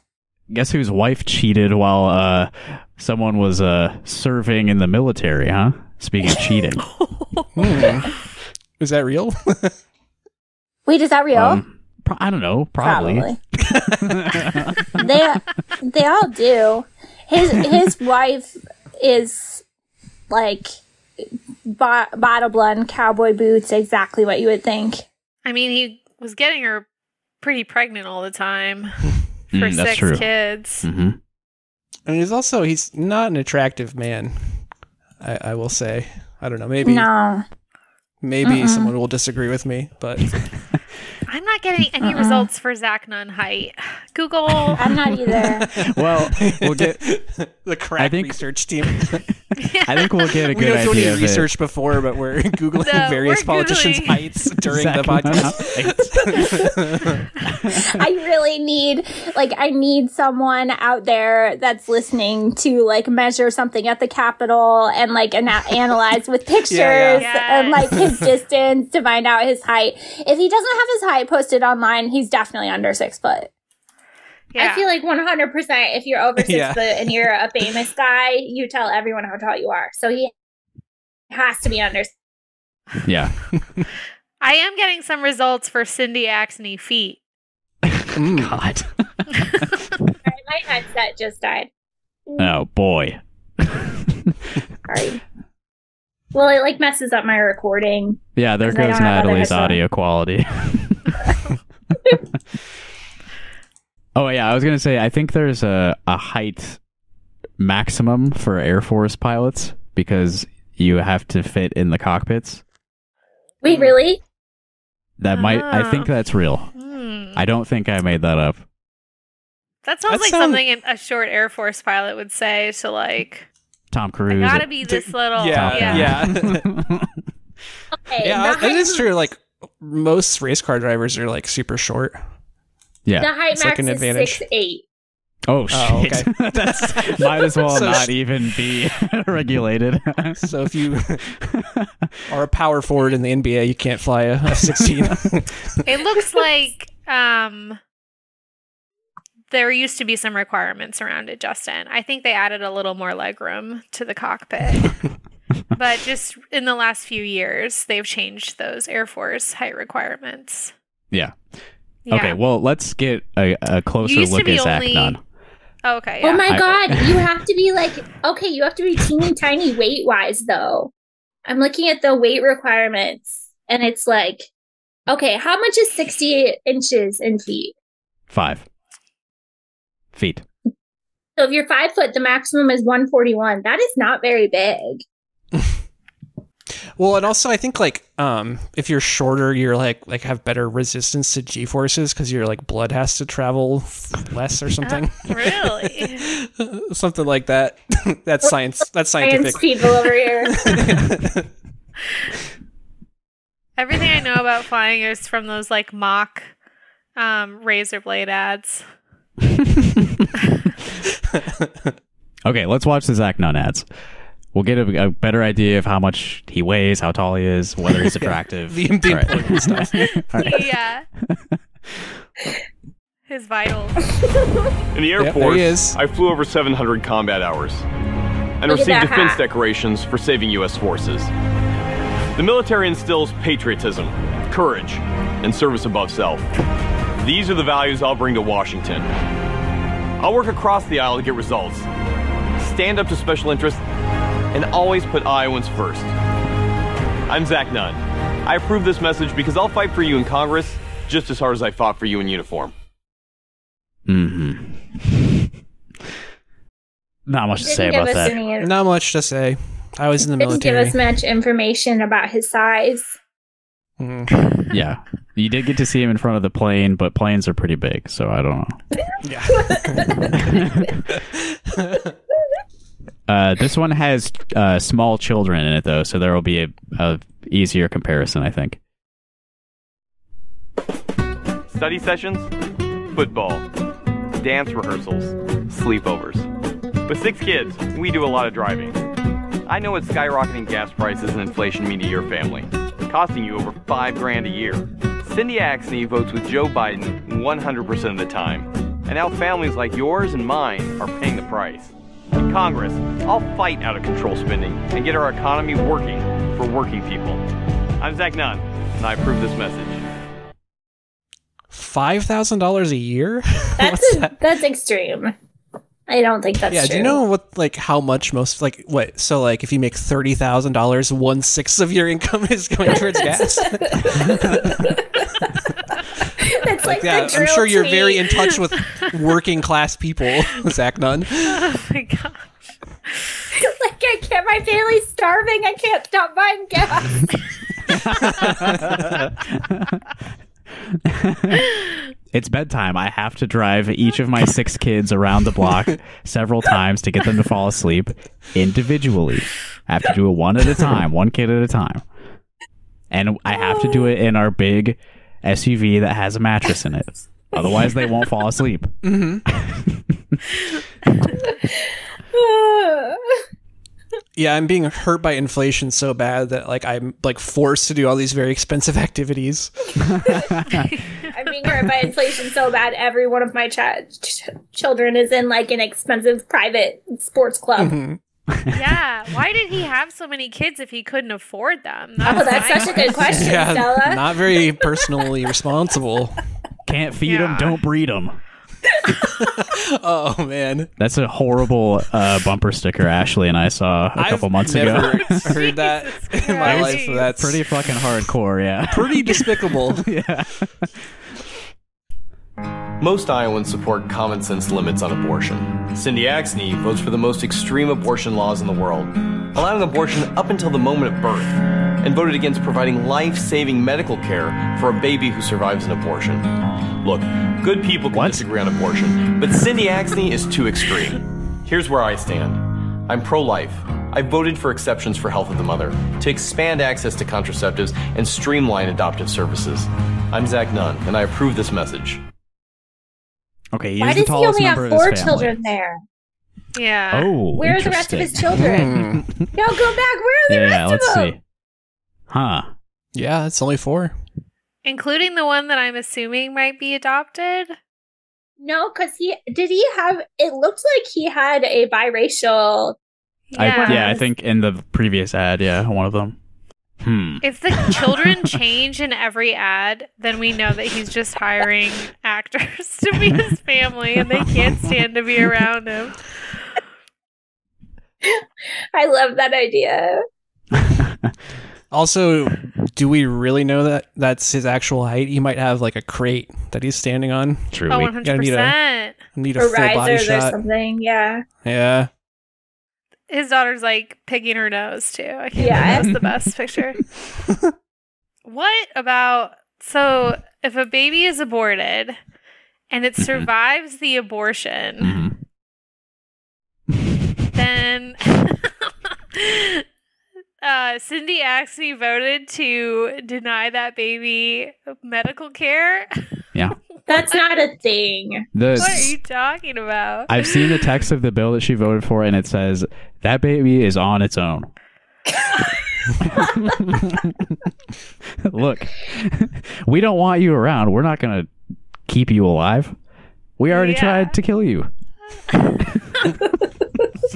Guess whose wife cheated while someone was serving in the military? Huh? Speaking of cheating, is that real? Wait, is that real? I don't know. Probably. They all do. His wife is like bottle blonde, cowboy boots, exactly what you would think. I mean, he was getting her pretty pregnant all the time for 6 kids. Mm-hmm. And he's not an attractive man. I will say. I don't know. Maybe someone will disagree with me, but I'm not getting any results for Zach Nunn height. Google. I'm not either. Well, we'll get the crack research team. I think we'll get a good idea. We don't need research before, but we're Googling various politicians' heights during the podcast. I really need someone out there that's listening to like measure something at the Capitol and like analyze with pictures and like his distance to find out his height. If he doesn't have his height posted online, he's definitely under 6 foot. Yeah. I feel like 100% if you're over 6 foot and you're a famous guy, you tell everyone how tall you are. So he has to be under. Yeah. I am getting some results for Cindy Axne feet. God. My headset just died. Oh, boy. Sorry. Well, it like messes up my recording. Yeah, there goes Natalie's audio quality. Oh, yeah, I was going to say, I think there's a height maximum for Air Force pilots because you have to fit in the cockpits. Wait, really? I think that's real. I don't think I made that up. That sounds like something a short Air Force pilot would say to like Tom Cruise. I gotta be this little. Yeah. Okay, yeah, it is true. Like most race car drivers are like super short. Yeah, the height it's max like an is advantage. 6'8". Oh shit! Okay. That's might as well not even be regulated. So if you are a power forward in the NBA, you can't fly a 16. It looks like there used to be some requirements around it, Justin. I think they added a little more legroom to the cockpit. But just in the last few years, they've changed those Air Force height requirements. Yeah. Okay, well, let's get a closer look at Zach Nunn. Oh, okay. Yeah. Oh my God, you have to be like, okay, you have to be teeny tiny weight-wise, though. I'm looking at the weight requirements, and it's like, okay, how much is 60 inches in feet? 5 feet. So if you're 5 foot, the maximum is 141. That is not very big. Well, and also I think like if you're shorter, you're like have better resistance to G-forces because your like blood has to travel less or something. Really? Something like that. That's science. That's scientific. Science people over here. Everything I know about flying is from those like mock razor blade ads. Okay, let's watch the Zach Nunn ads. We'll get a better idea of how much he weighs, how tall he is, whether he's attractive. the important stuff. Right. Yeah. His vitals. In the Air Force, I flew over 700 combat hours and received defense decorations for saving U.S. forces. The military instills patriotism, courage, and service above self. These are the values I'll bring to Washington. I'll work across the aisle to get results, stand up to special interests, and always put Iowans first. I'm Zach Nunn. I approve this message because I'll fight for you in Congress just as hard as I fought for you in uniform. Mm-hmm. Not much to say about that. Not much to say. I was in the military. Didn't give us much information about his size. Yeah. You did get to see him in front of the plane, but planes are pretty big, so I don't know. This one has small children in it, though, so there will be a easier comparison, I think. Study sessions, football, dance rehearsals, sleepovers. With 6 kids, we do a lot of driving. I know what skyrocketing gas prices and inflation mean to your family, costing you over $5,000 a year. Cindy Axne votes with Joe Biden 100% of the time, and now families like yours and mine are paying the price. In Congress, I'll fight out of control spending and get our economy working for working people. I'm Zach Nunn, and I approve this message. $5,000 a year? That's extreme. I don't think that's true. Do you know what, like, how much most, like, what? So, like, if you make $30,000, 1/6 of your income is going towards gas. That's like the I'm sure you're tweet. very in touch with working class people, Zach Nunn. Oh my gosh. Like, my family's starving. I can't stop buying gas. It's bedtime. I have to drive each of my 6 kids around the block several times to get them to fall asleep individually. I have to do it one at a time, one kid at a time. And I have to do it in our big SUV that has a mattress in it. Otherwise, they won't fall asleep. Mm-hmm. Yeah, I'm being hurt by inflation so bad that like I'm like forced to do all these very expensive activities. I'm being hurt by inflation so bad, every one of my children is in like an expensive private sports club. Yeah. Why did he have so many kids if he couldn't afford them? That's such a good question, Stella. Not very personally responsible. Can't feed them, don't breed them. Oh man, that's a horrible bumper sticker Ashley and I saw a couple months ago. Heard that in my life. So that's pretty fucking hardcore. Yeah, pretty despicable. Yeah. Most Iowans support common sense limits on abortion. Cindy Axne votes for the most extreme abortion laws in the world, allowing abortion up until the moment of birth, and voted against providing life-saving medical care for a baby who survives an abortion. Look, good people can disagree on abortion, but Cindy Axne is too extreme. Here's where I stand. I'm pro-life. I voted for exceptions for health of the mother, to expand access to contraceptives and streamline adoptive services. I'm Zach Nunn, and I approve this message. Okay, why does he only have 4 children there? Yeah. Oh, where are the rest of his children? No, go back. Where are the rest of let's them? See. Huh. Yeah, it's only 4. Including the one that I'm assuming might be adopted? No, because it looked like he had a biracial. I think in the previous ad, one of them. If the children change in every ad, then we know that he's just hiring actors to be his family and they can't stand to be around him. I love that idea. Also, do we really know that that's his actual height? He might have like a crate that he's standing on. True. Oh, 100%. Need a full body shot or something. Yeah. Yeah. His daughter's like picking her nose too. I can't that's the best picture. What about, so if a baby is aborted and it survives the abortion, then Cindy Axne voted to deny that baby medical care? Yeah. That's not a thing. What are you talking about? I've seen the text of the bill that she voted for, and it says, that baby is on its own. Look, we don't want you around. We're not going to keep you alive. We already tried to kill you.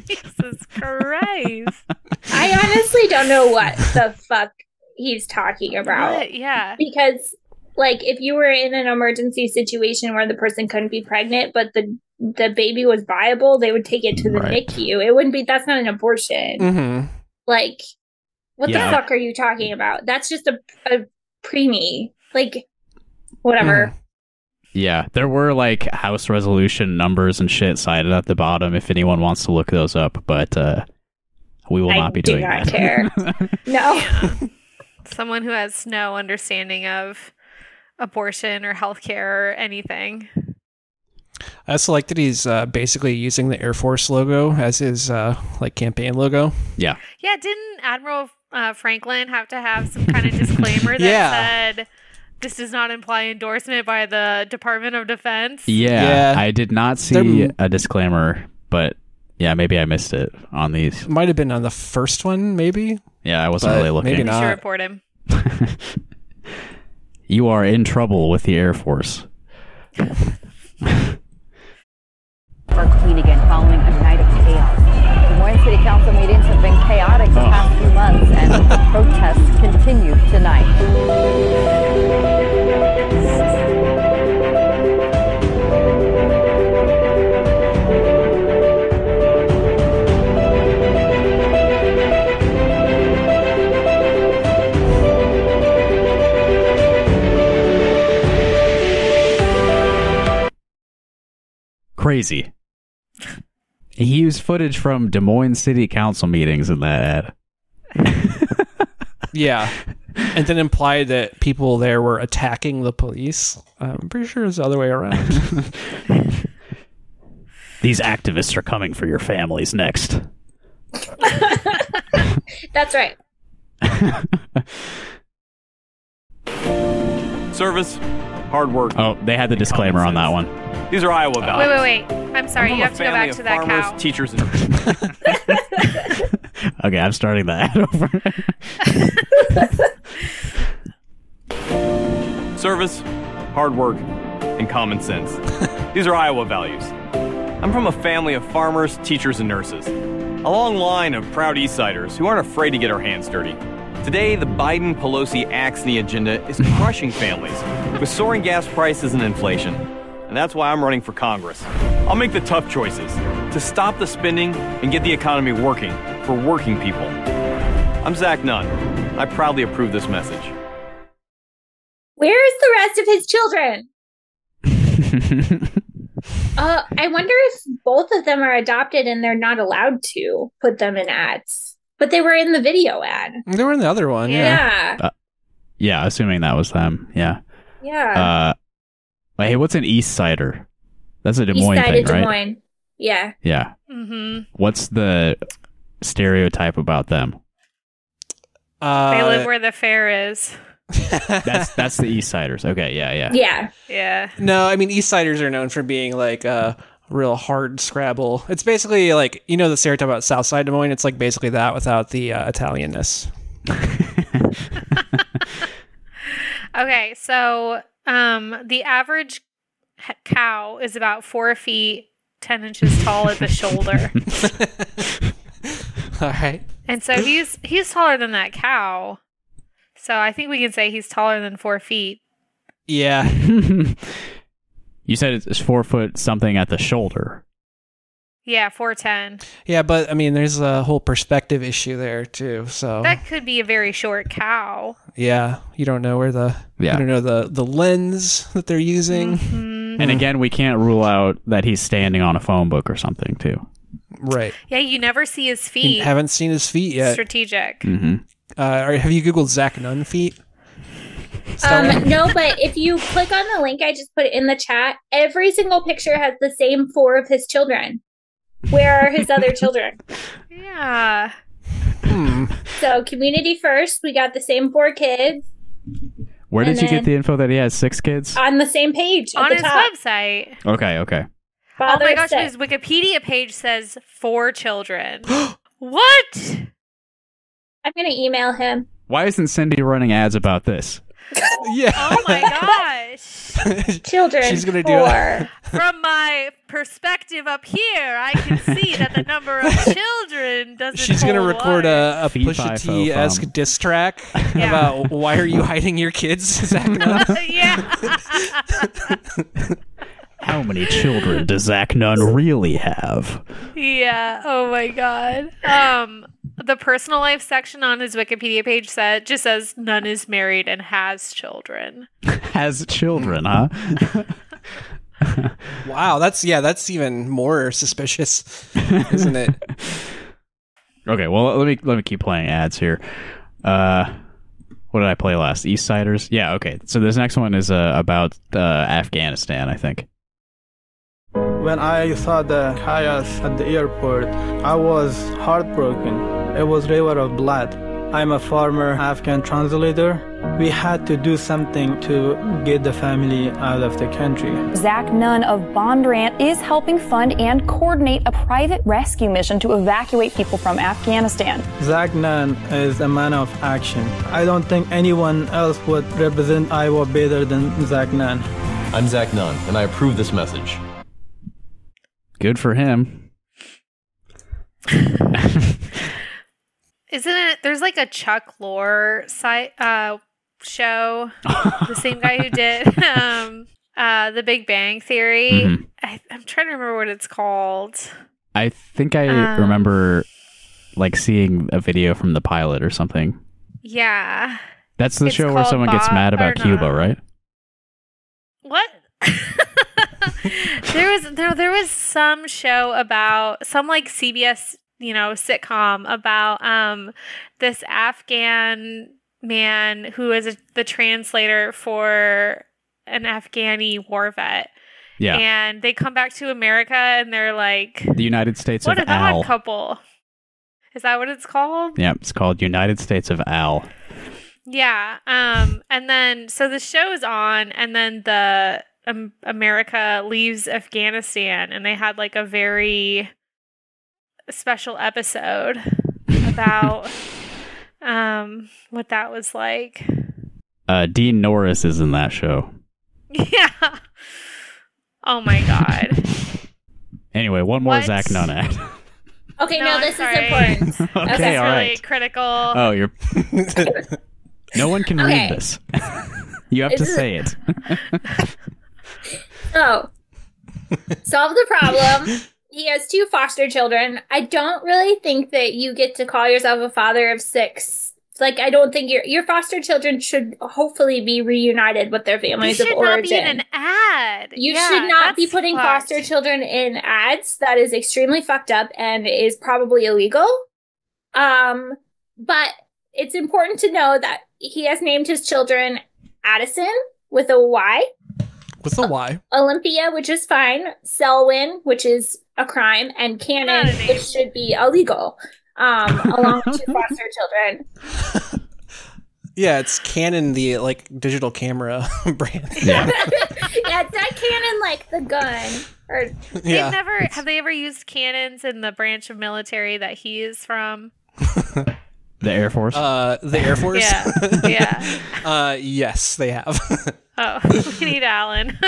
Jesus Christ. I honestly don't know what the fuck he's talking about. What? Yeah. Because, like, if you were in an emergency situation where the person couldn't be pregnant, but the baby was viable, they would take it to the NICU. It wouldn't be, that's not an abortion. Like, what the fuck are you talking about? That's just a preemie. Like, whatever. Yeah, there were like House resolution numbers and shit cited at the bottom if anyone wants to look those up, but we will not be doing that. I do not care. No. Yeah. Someone who has no understanding of abortion or healthcare or anything. I also like that he's basically using the Air Force logo as his like campaign logo. Yeah. Yeah, didn't Admiral Franklin have to have some kind of disclaimer that said this does not imply endorsement by the Department of Defense? Yeah. I did not see a disclaimer, but yeah, maybe I missed it on these. Might have been on the first one, maybe. Yeah, I wasn't really looking. Maybe not. You should report him. You are in trouble with the Air Force. Clean again following a night of chaos. Des Moines City Council meetings have been chaotic the past few months, and protests continue tonight. Crazy. He used footage from Des Moines City Council meetings in that ad. Yeah. And then implied that people there were attacking the police. I'm pretty sure it's the other way around. These activists are coming for your families next. That's right. Service, hard work. Oh, they had the disclaimer on that one. These are Iowa values. Wait. I'm sorry. You have to go back to that cow. Teachers and okay, I'm starting that over. Service, hard work, and common sense. These are Iowa values. I'm from a family of farmers, teachers, and nurses. A long line of proud Eastsiders who aren't afraid to get our hands dirty. Today, the Biden-Pelosi-Axne agenda is crushing families with soaring gas prices and inflation. And that's why I'm running for Congress. I'll make the tough choices to stop the spending and get the economy working for working people. I'm Zach Nunn. I proudly approve this message. Where's the rest of his children? I wonder if both of them are adopted and they're not allowed to put them in ads. But they were in the video ad. They were in the other one, yeah. Yeah, assuming that was them, yeah. Yeah. Hey, what's an East Sider? That's a Des Moines thing, Des right? Moines. Yeah. Yeah. Mm-hmm. What's the stereotype about them? They live where the fair is. That's the East Siders. Okay, yeah. Yeah. No, I mean, East Siders are known for being like real hard Scrabble. It's basically like, you know, the stereotype about South Side Des Moines. It's like basically that without the Italianness. Okay, so the average cow is about 4 feet 10 inches tall at the shoulder. All right. And so he's taller than that cow. So I think we can say he's taller than 4 feet. Yeah. You said it's 4 foot something at the shoulder. Yeah, 4'10". Yeah, but I mean, there's a whole perspective issue there too. So that could be a very short cow. Yeah, you don't know where you don't know the lens that they're using. Mm-hmm. And again, we can't rule out that he's standing on a phone book or something too. Right. Yeah, you never see his feet. You haven't seen his feet yet. Strategic. Mm-hmm. Have you Googled Zach Nunn feet? No, but if you click on the link I just put in the chat, every single picture has the same 4 of his children. Where are his other children? Yeah. So community first, we got the same 4 kids. Where did you get the info that he has 6 kids? On the same page on his top. website. Okay. Father, oh my gosh, his Wikipedia page says 4 children. What? I'm going to email him. Why isn't Cindy running ads about this? Yeah. Oh my gosh. Children. She's going to do it. From my perspective up here, I can see that the number of children doesn't She's going to record a Pusha T-esque diss track about why are you hiding your kids, Zach Nunn? Yeah. How many children does Zach Nunn really have? Yeah. Oh my god. The personal life section on his Wikipedia page just says Nunn is married and has children. Has children, huh? Wow, that's even more suspicious, isn't it? Okay, well let me keep playing ads here. What did I play last? East Siders? Yeah, okay. So this next one is about Afghanistan, I think. When I saw the chaos at the airport, I was heartbroken. It was a river of blood. I'm a former Afghan translator. We had to do something to get the family out of the country. Zach Nunn of Bondurant is helping fund and coordinate a private rescue mission to evacuate people from Afghanistan. Zach Nunn is a man of action. I don't think anyone else would represent Iowa better than Zach Nunn. I'm Zach Nunn, and I approve this message. Good for him. Isn't it? There's like a Chuck Lorre show. The same guy who did The Big Bang Theory. Mm-hmm. I'm trying to remember what it's called. I think I remember like seeing a video from the pilot or something. Yeah. That's the show where someone gets mad about Cuba, right? What? There was some show about some like CBS, sitcom about this Afghan man who is the translator for an Afghani war vet. Yeah. And they come back to America and they're like the United States of Al. What an odd couple. Is that what it's called? Yeah, it's called United States of Al. Yeah. And then so the show's on and then the America leaves Afghanistan and they had like a very special episode about what that was like. Dean Norris is in that show. Yeah. Oh my God. Anyway, one more Zach Nunn ad. Okay, no, this is important. Okay, This is all really right. critical. Oh, you're. No one can read this. You have to say it. So, solve the problem. He has 2 foster children. I don't really think that you get to call yourself a father of 6. Like, I don't think your foster children should hopefully be reunited with their families of origin. Should not be in an ad. You should not be putting foster children in ads. That is extremely fucked up and is probably illegal. But it's important to know that he has named his children Addison with a Y. With a Y. Olympia, which is fine. Selwyn, which is a crime. And Cannon, which should be illegal. Along with 2 foster children. Yeah, it's Canon, the like digital camera brand. Yeah, it's not Canon like the gun. Or Have they ever used cannons in the branch of military that he is from? The Air Force? The Air Force? Yeah. Yes, they have. Oh, we need Alan.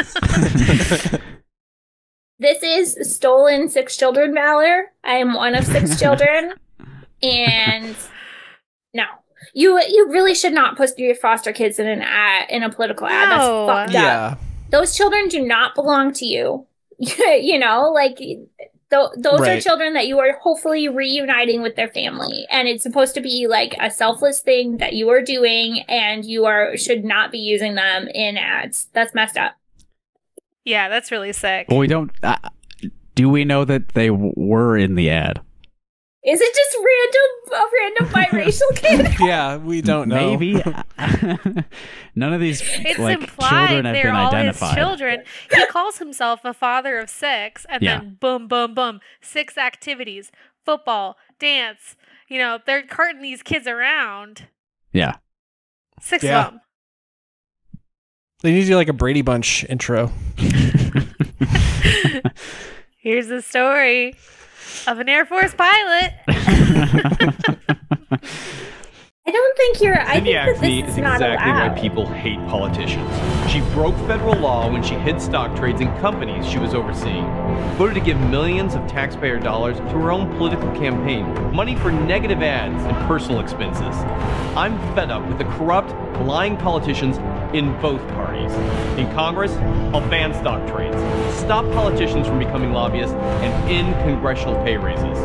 This is stolen 6 children valor. I am one of 6 children. And no. You really should not put your foster kids in an ad, in a political ad. That's fucked up. Those children do not belong to you. You know, like those are children that you are hopefully reuniting with their family, and it's supposed to be like a selfless thing that you are doing, and you should not be using them in ads. That's messed up. Yeah, that's really sick. Well, we don't. Do we know that they were in the ad? Is it just a random biracial kid? Yeah, we don't know. Maybe. None of these It's children implied have they're been all identified. his children. He calls himself a father of 6, and then boom, boom, boom, 6 activities: football, dance. You know, they're carting these kids around. Yeah. 6 of them. They need to do like a Brady Bunch intro. Here's the story of an Air Force pilot. I don't think I think that Axne this is is not exactly allowed. why people hate politicians. She broke federal law when she hid stock trades in companies she was overseeing. Voted to give millions of taxpayer dollars to her own political campaign. Money for negative ads and personal expenses. I'm fed up with the corrupt, lying politicians in both parties. In Congress, I'll ban stock trades, stop politicians from becoming lobbyists, and end congressional pay raises.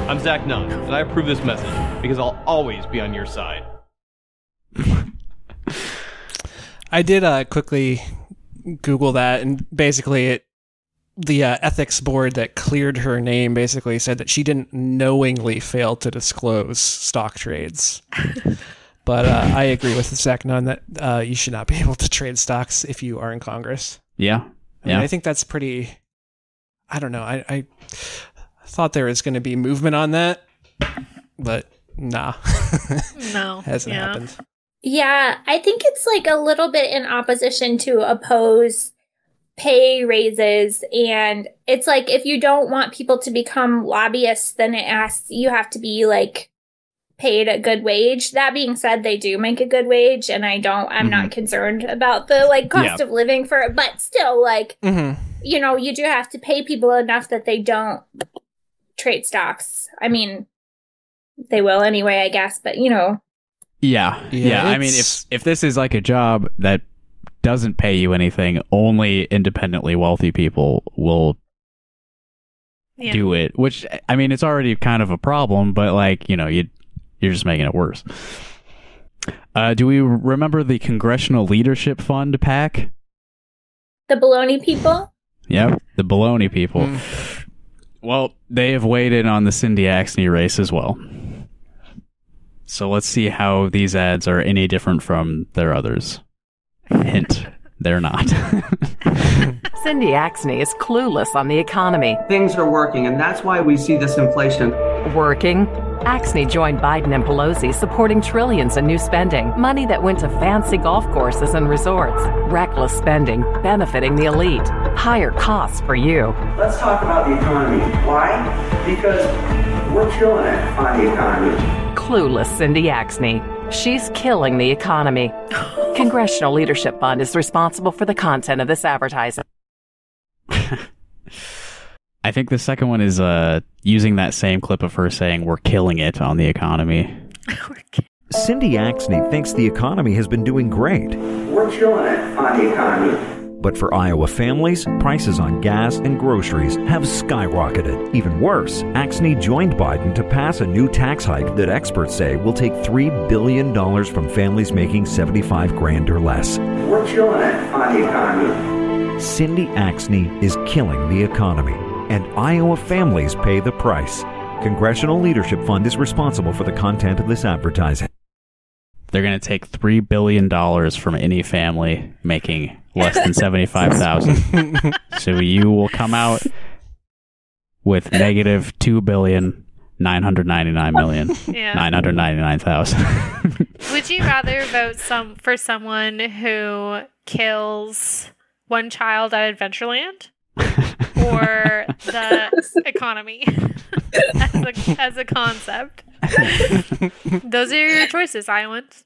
I'm Zach Nunn, and I approve this message because I'll always be on your side. I did quickly Google that, and basically the ethics board that cleared her name basically said that she didn't knowingly fail to disclose stock trades. But I agree with Zach Nunn that you should not be able to trade stocks if you are in Congress. Yeah. I mean, I think that's pretty... I don't know. I thought there was going to be movement on that, but nah. No. Hasn't happened. Yeah, I think it's like a little bit in opposition to oppose pay raises, and it's like if you don't want people to become lobbyists, then it asks you have to be like paid a good wage. That being said, they do make a good wage, and I'm not concerned about the like cost of living for it, but still like you know, you do have to pay people enough that they don't trade stocks. I mean, they will anyway, I guess, but you know. Yeah. I mean, if this is like a job that doesn't pay you anything, only independently wealthy people will do it. Which, I mean, it's already kind of a problem, but like, you know, you're just making it worse. Do we remember the Congressional Leadership Fund PAC? The baloney people? Yep, the baloney people. Well, they have weighed in on the Cindy Axne race as well. So let's see how these ads are any different from their others. Hint, they're not. Cindy Axne is clueless on the economy. Things are working, and that's why we see this inflation. Working? Axne joined Biden and Pelosi supporting trillions in new spending, money that went to fancy golf courses and resorts. Reckless spending benefiting the elite. Higher costs for you. Let's talk about the economy. Why? Because we're killing it on the economy. Clueless Cindy Axne. She's killing the economy. Congressional Leadership Fund is responsible for the content of this advertising. I think the second one is using that same clip of her saying we're killing it on the economy. Cindy Axne thinks the economy has been doing great. We're killing it on the economy. But for Iowa families, prices on gas and groceries have skyrocketed. Even worse, Axne joined Biden to pass a new tax hike that experts say will take $3 billion from families making $75,000 or less. We're killing it on the economy. Cindy Axne is killing the economy, and Iowa families pay the price. Congressional Leadership Fund is responsible for the content of this advertising. They're going to take $3 billion from any family making less than $75,000. So you will come out with negative $2,999,999,000. Would you rather vote for someone who kills one child at Adventureland or the economy as a concept? Those are your choices, Iowans.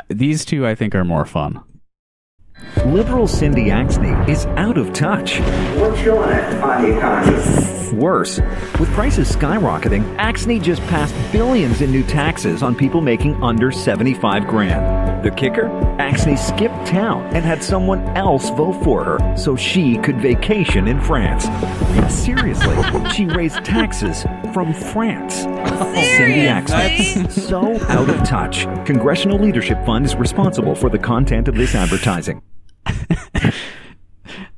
These two I think are more fun. Liberal Cindy Axne is out of touch. We're killing it on the economy. Worse, with prices skyrocketing, Axne just passed billions in new taxes on people making under $75,000. The kicker? Axne skipped town and had someone else vote for her so she could vacation in France. Seriously, she raised taxes from France. Cindy Axne, so out of touch. Congressional Leadership Fund is responsible for the content of this advertising.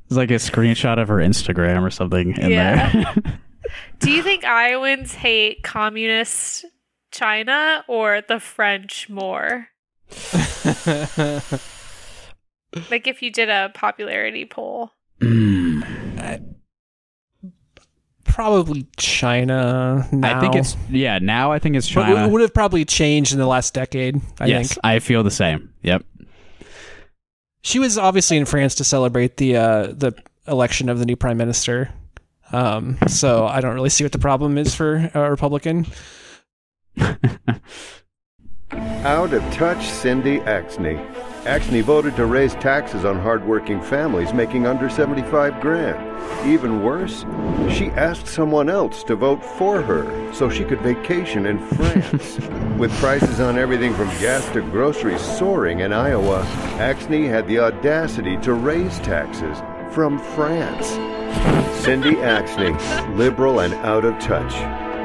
It's like a screenshot of her Instagram or something in there. Do you think Iowans hate communist China or the French more? Like if you did a popularity poll. Probably China now. I think it's now I think it's China. But it would have probably changed in the last decade, I think. I feel the same. Yep. She was obviously in France to celebrate the election of the new prime minister. So I don't really see what the problem is for a Republican. Out of touch Cindy Axne. Axne voted to raise taxes on hardworking families making under $75,000. Even worse, she asked someone else to vote for her so she could vacation in France. With prices on everything from gas to groceries soaring in Iowa, Axne had the audacity to raise taxes from France. Cindy Axne, liberal and out of touch.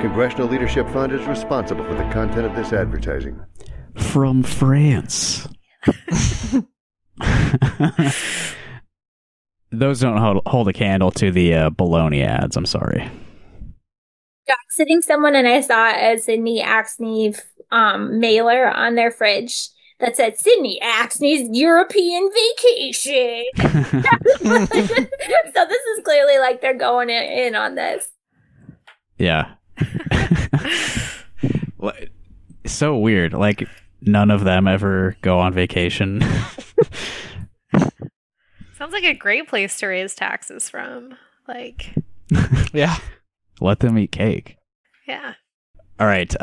Congressional Leadership Fund is responsible for the content of this advertising. From France. Those don't hold a candle to the baloney ads. I'm sorry. Sitting someone and I saw a Cindy Axne mailer on their fridge that said Cindy Axne's European vacation. So this is clearly like they're going in on this. Yeah. So weird. Like none of them ever go on vacation. Sounds like a great place to raise taxes from. Like, yeah. Let them eat cake. Yeah. All right.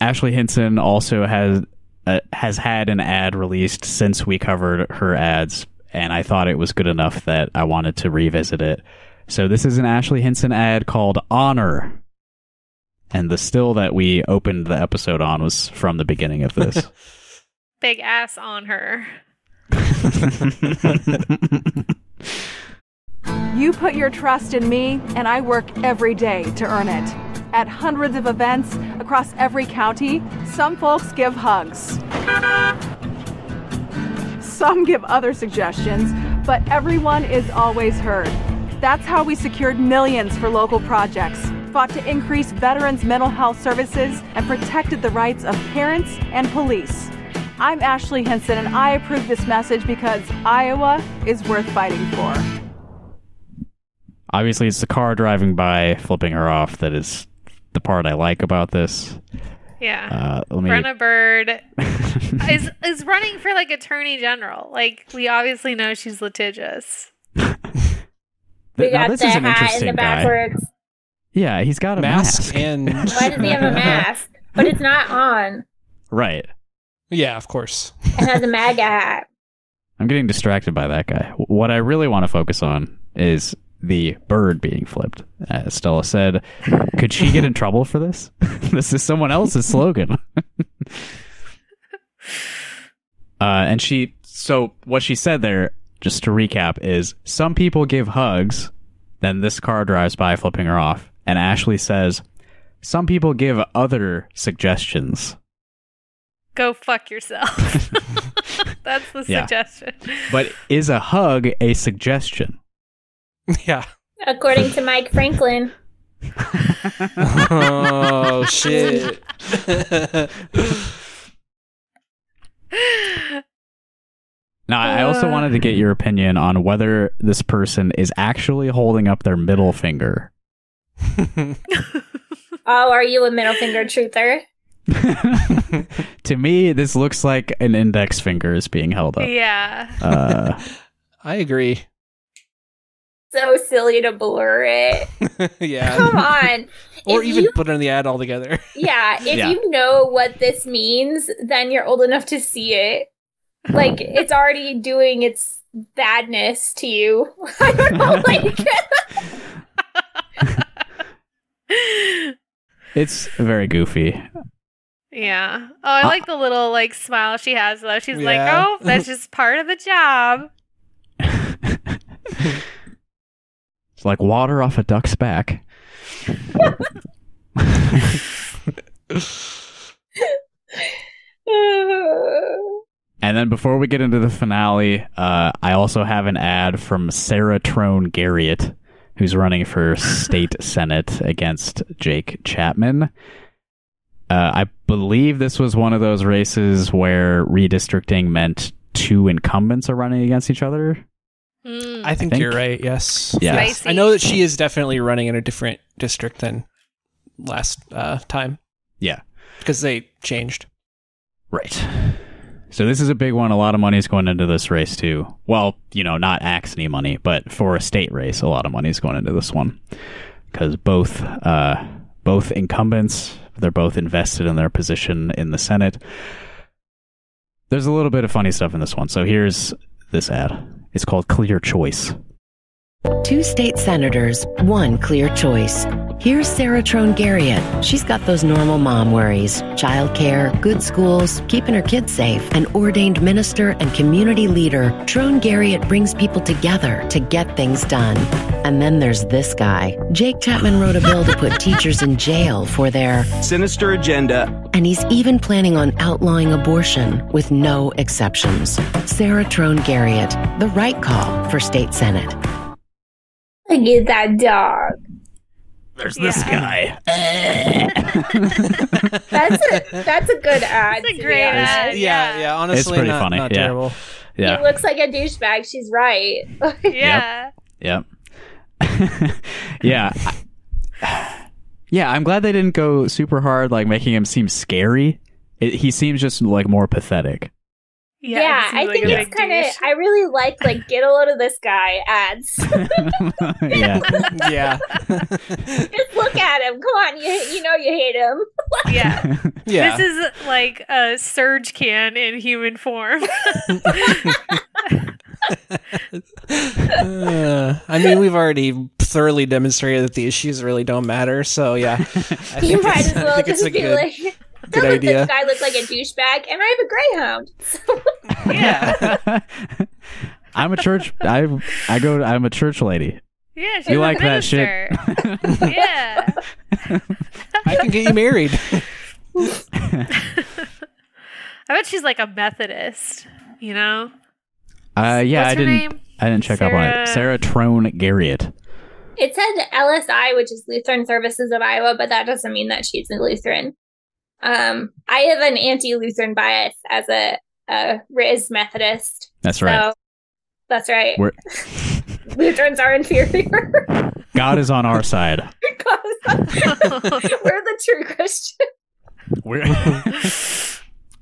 Ashley Hinson also has had an ad released since we covered her ads, and I thought it was good enough that I wanted to revisit it. So this is an Ashley Hinson ad called Honor. And the still that we opened the episode on was from the beginning of this. Big ass on her. You put your trust in me, and I work every day to earn it. At hundreds of events across every county, some folks give hugs. Some give other suggestions, but everyone is always heard. That's how we secured millions for local projects, fought to increase veterans' mental health services, and protected the rights of parents and police. I'm Ashley Hinson, and I approve this message because Iowa is worth fighting for. Obviously, it's the car driving by, flipping her off, that is the part I like about this. Yeah. Brenna Bird is running for like attorney general. Like, we obviously know she's litigious. We got the hat in the backwards. Yeah, he's got a mask. And why does he have a mask? But it's not on. Right. Yeah, of course. It has a MAGA hat. I'm getting distracted by that guy. What I really want to focus on is the bird being flipped. As Stella said, could she get in trouble for this? This is someone else's slogan. So what she said there, just to recap, is some people give hugs, then this car drives by flipping her off. And Ashley says, some people give other suggestions. Go fuck yourself. That's the suggestion. But is a hug a suggestion? Yeah. According to Mike Franklin. Oh, shit. Now, I also wanted to get your opinion on whether this person is actually holding up their middle finger. Oh, are you a middle finger truther? To me, this looks like an index finger is being held up. Yeah. I agree. So silly to blur it. Yeah. Come on. Or even put it in the ad altogether. Yeah. If you know what this means, then you're old enough to see it. Like, it's already doing its badness to you. I don't know. It's very goofy. Yeah. Oh, I like the little smile she has though. She's like, oh, that's just part of the job. It's like water off a duck's back. And then before we get into the finale, I also have an ad from Sarah Trone Garriott, who's running for state senate against Jake Chapman. I believe this was one of those races where redistricting meant two incumbents are running against each other. I think you're right, yes. Yeah. I know that she is definitely running in a different district than last time. Yeah. Because they changed. Right. So this is a big one. A lot of money is going into this race, too. Well, not Axne money, but for a state race, a lot of money is going into this one. Because both incumbents, they're both invested in their position in the Senate. There's a little bit of funny stuff in this one. So here's this ad. It's called Clear Choice. 2 state senators, 1 clear choice. Here's Sarah Trone Garriott. She's got those normal mom worries. Childcare, good schools, keeping her kids safe. An ordained minister and community leader, Trone Garriott brings people together to get things done. And then there's this guy. Jake Chapman wrote a bill to put teachers in jail for their sinister agenda. And he's even planning on outlawing abortion with no exceptions. Sarah Trone Garriott, the right call for state senate. Look at that dog. There's this guy. That's a good ad. It's a great ad. Yeah. Honestly, it's pretty funny. Not terrible. Yeah. He looks like a douchebag. She's right. Yeah. Yep. Yeah. Yeah, I'm glad they didn't go super hard, making him seem scary. He seems just more pathetic. Yeah, I think it's kind of. I really like get a load of this guy ads. Yeah. Yeah. Just look at him. Come on, you know you hate him. Yeah. Yeah. This is like a surge can in human form. I mean, we've already thoroughly demonstrated that the issues really don't matter. So yeah, You might as well it's just a be good, like. good idea. This guy looks like a douchebag, and I have a greyhound. So. Yeah. I'm a church. I'm a church lady. Yeah, she's you a like minister. That shit? Yeah. I can get you married. I bet she's like a Methodist. Yeah, What's I her name? didn't check up on it. Sarah Trone Garriott. It said LSI, which is Lutheran Services of Iowa, but that doesn't mean that she's a Lutheran. I have an anti-Lutheran bias as a Riz Methodist. That's right. So that's right. Lutherans are inferior. God is on our side. We're the true Christian.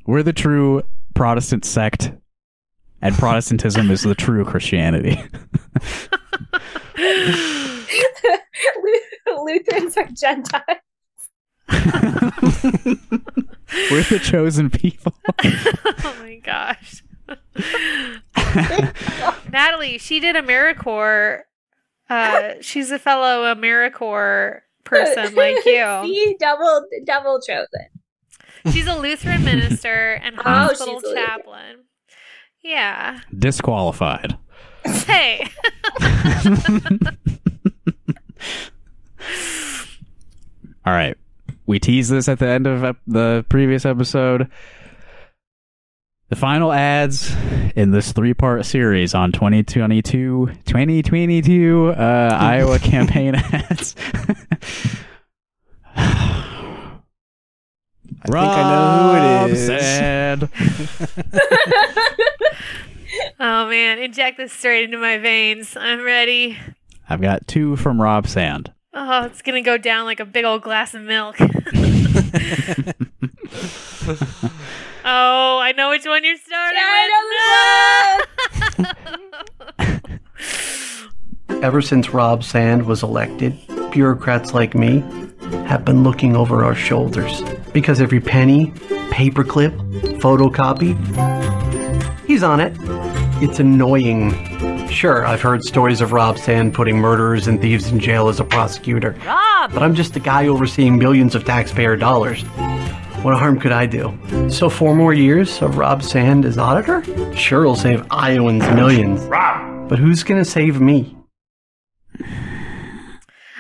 We're the true Protestant sect, and Protestantism is the true Christianity. Lutherans are Gentiles. We're the chosen people. Oh my gosh. Natalie, she did AmeriCorps. She's a fellow AmeriCorps person like you. See, double chosen. She's a Lutheran minister and hospital chaplain. Yeah. Disqualified. Hey. All right. We teased this at the end of the previous episode. The final ads in this 3-part series on 2022 Iowa campaign ads. I think I know who it is. Oh man, inject this straight into my veins. I'm ready. I've got 2 from Rob Sand. Oh, it's gonna go down like a big old glass of milk. Oh, I know which one you're starting with. Ever since Rob Sand was elected, bureaucrats like me have been looking over our shoulders because every penny, paperclip, photocopy, he's on it. It's annoying. Sure, I've heard stories of Rob Sand putting murderers and thieves in jail as a prosecutor. Rob! But I'm just a guy overseeing millions of taxpayer dollars. What harm could I do? So 4 more years of Rob Sand as auditor? Sure, it'll save Iowans millions. Rob! But who's gonna save me?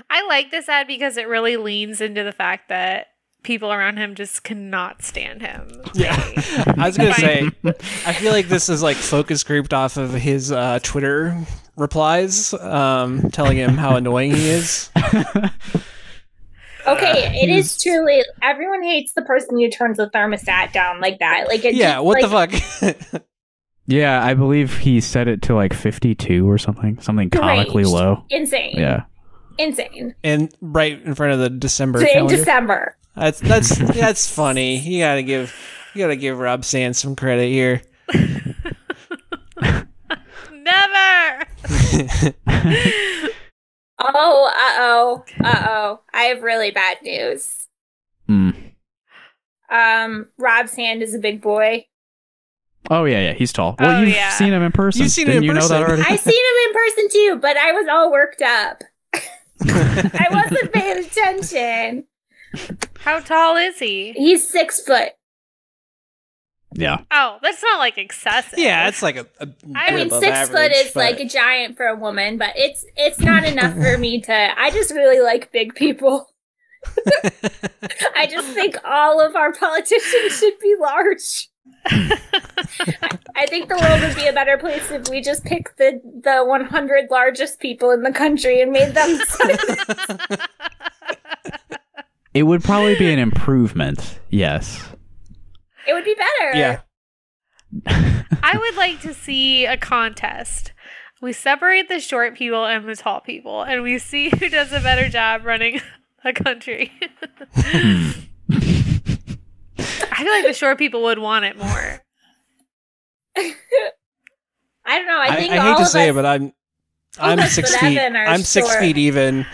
I like this ad because it really leans into the fact that people around him just cannot stand him. Yeah. I was going to say, I feel like this is like focus grouped off of his Twitter replies, telling him how annoying he is. Okay, it is truly, everyone hates the person who turns the thermostat down like that. Like, it yeah, just, what like, the fuck? Yeah, I believe he set it to like 52 or something comically deranged. low. Insane. Yeah. Insane. And right in front of the December In calendar. December. That's funny. You gotta give Rob Sand some credit here. Never. Oh, uh-oh. I have really bad news. Rob Sand is a big boy. Oh yeah, he's tall. Well, you've seen him in person. You've seen Didn't him in you person. know that already? I've seen him in person too, but I was all worked up. I wasn't paying attention. How tall is he? He's 6 foot. Yeah. Oh, that's not like excessive. Yeah, it's like I mean, 6 foot is like a giant for a woman, but it's not enough for me to. I just really like big people. I just think all of our politicians should be large. I think the world would be a better place if we just picked the 100 largest people in the country and made them. It would probably be an improvement. Yes. It would be better. Yeah. I would like to see a contest. We separate the short people and the tall people, and we see who does a better job running a country. I feel like the short people would want it more. I don't know. I think I all hate to of say us, it, but I'm 6 feet. I'm 6 feet even.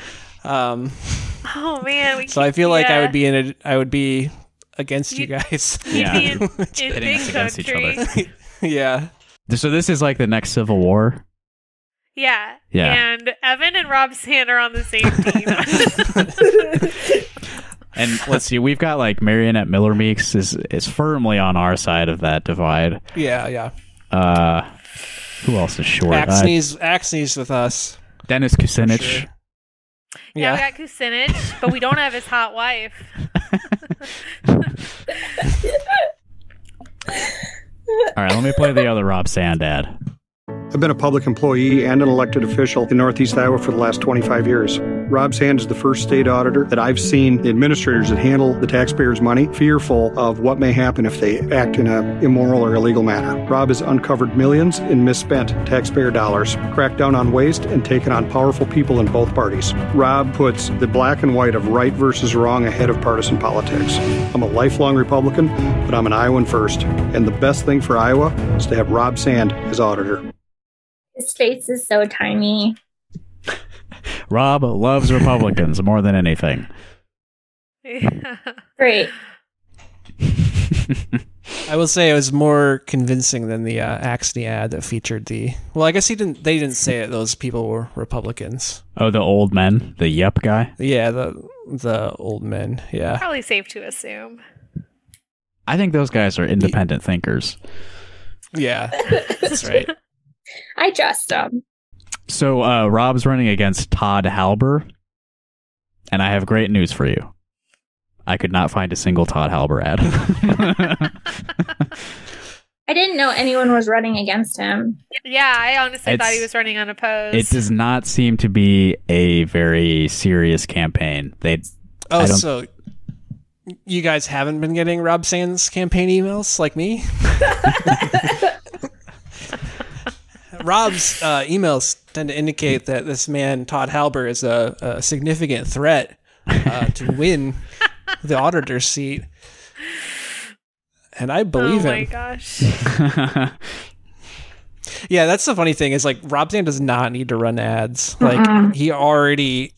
Oh man! So I feel like I would be against you guys. Yeah, in pitting big us against each country. other. Yeah. So this is like the next Civil War. Yeah. Yeah. And Evan and Rob Sand are on the same team. And let's see, we've got like Marionette Miller Meeks is firmly on our side of that divide. Yeah. Who else is short? Axney's with us. Dennis Kucinich. Sure. Yeah, we got Kucinich, but we don't have his hot wife. All right, let me play the other Rob Sand ad. I've been a public employee and an elected official in Northeast Iowa for the last 25 years. Rob Sand is the first state auditor that I've seen the administrators that handle the taxpayers' money fearful of what may happen if they act in an immoral or illegal manner. Rob has uncovered millions in misspent taxpayer dollars, cracked down on waste, and taken on powerful people in both parties. Rob puts the black and white of right versus wrong ahead of partisan politics. I'm a lifelong Republican, but I'm an Iowan first. And the best thing for Iowa is to have Rob Sand as auditor. His face is so tiny. Rob loves Republicans more than anything. Great. I will say it was more convincing than the Axne ad that featured the. Well, I guess they didn't say it. Those people were Republicans. Oh, the old men, the Yep guy. Yeah, the old men. Yeah, probably safe to assume. I think those guys are independent thinkers. Yeah, that's right. I trust them. So Rob's running against Todd Halber, and I have great news for you. I could not find a single Todd Halber ad. I didn't know anyone was running against him. Yeah, I honestly thought he was running unopposed. It does not seem to be a very serious campaign. So you guys haven't been getting Rob Sands campaign emails like me? Rob's emails tend to indicate that this man, Todd Halber, is a significant threat to win the auditor's seat. And I believe him. Oh my gosh. Yeah, that's the funny thing is like Rob Sands does not need to run ads. Like he already,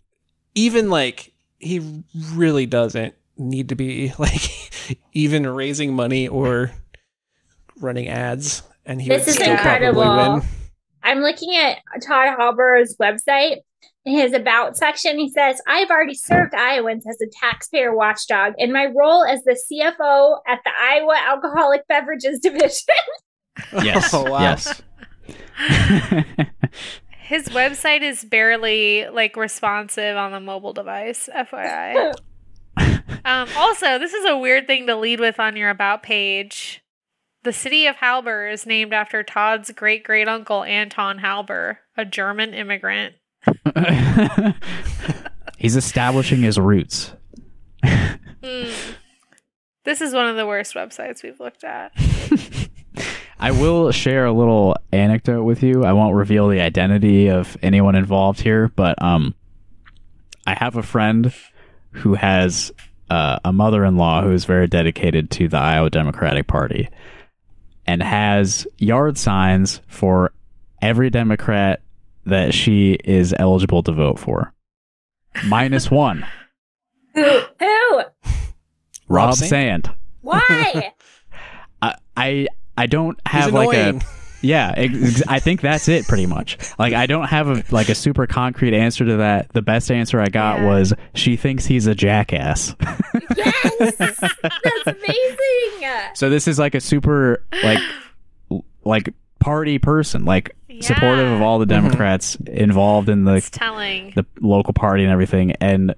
even like he really doesn't need to be like even raising money or running ads. And this is incredible. I'm looking at Todd Halber's website. In his About section, he says, I've already served Iowans as a taxpayer watchdog in my role as the CFO at the Iowa Alcoholic Beverages Division. Yes. Oh, wow. Yes. His website is barely like responsive on the mobile device, FYI. Also, this is a weird thing to lead with on your About page. The city of Halber is named after Todd's great-great-uncle Anton Halber, a German immigrant. He's establishing his roots. This is one of the worst websites we've looked at. I will share a little anecdote with you. I won't reveal the identity of anyone involved here, but I have a friend who has a mother-in-law who is very dedicated to the Iowa Democratic Party and has yard signs for every Democrat that she is eligible to vote for. -1. Who? Rob Sand. Why? I don't have like a I think that's it pretty much. Like I don't have a super concrete answer to that. The best answer I got was she thinks he's a jackass. Yes, that's amazing. So this is like a super like party person, like supportive of all the Democrats involved in the local party and everything, and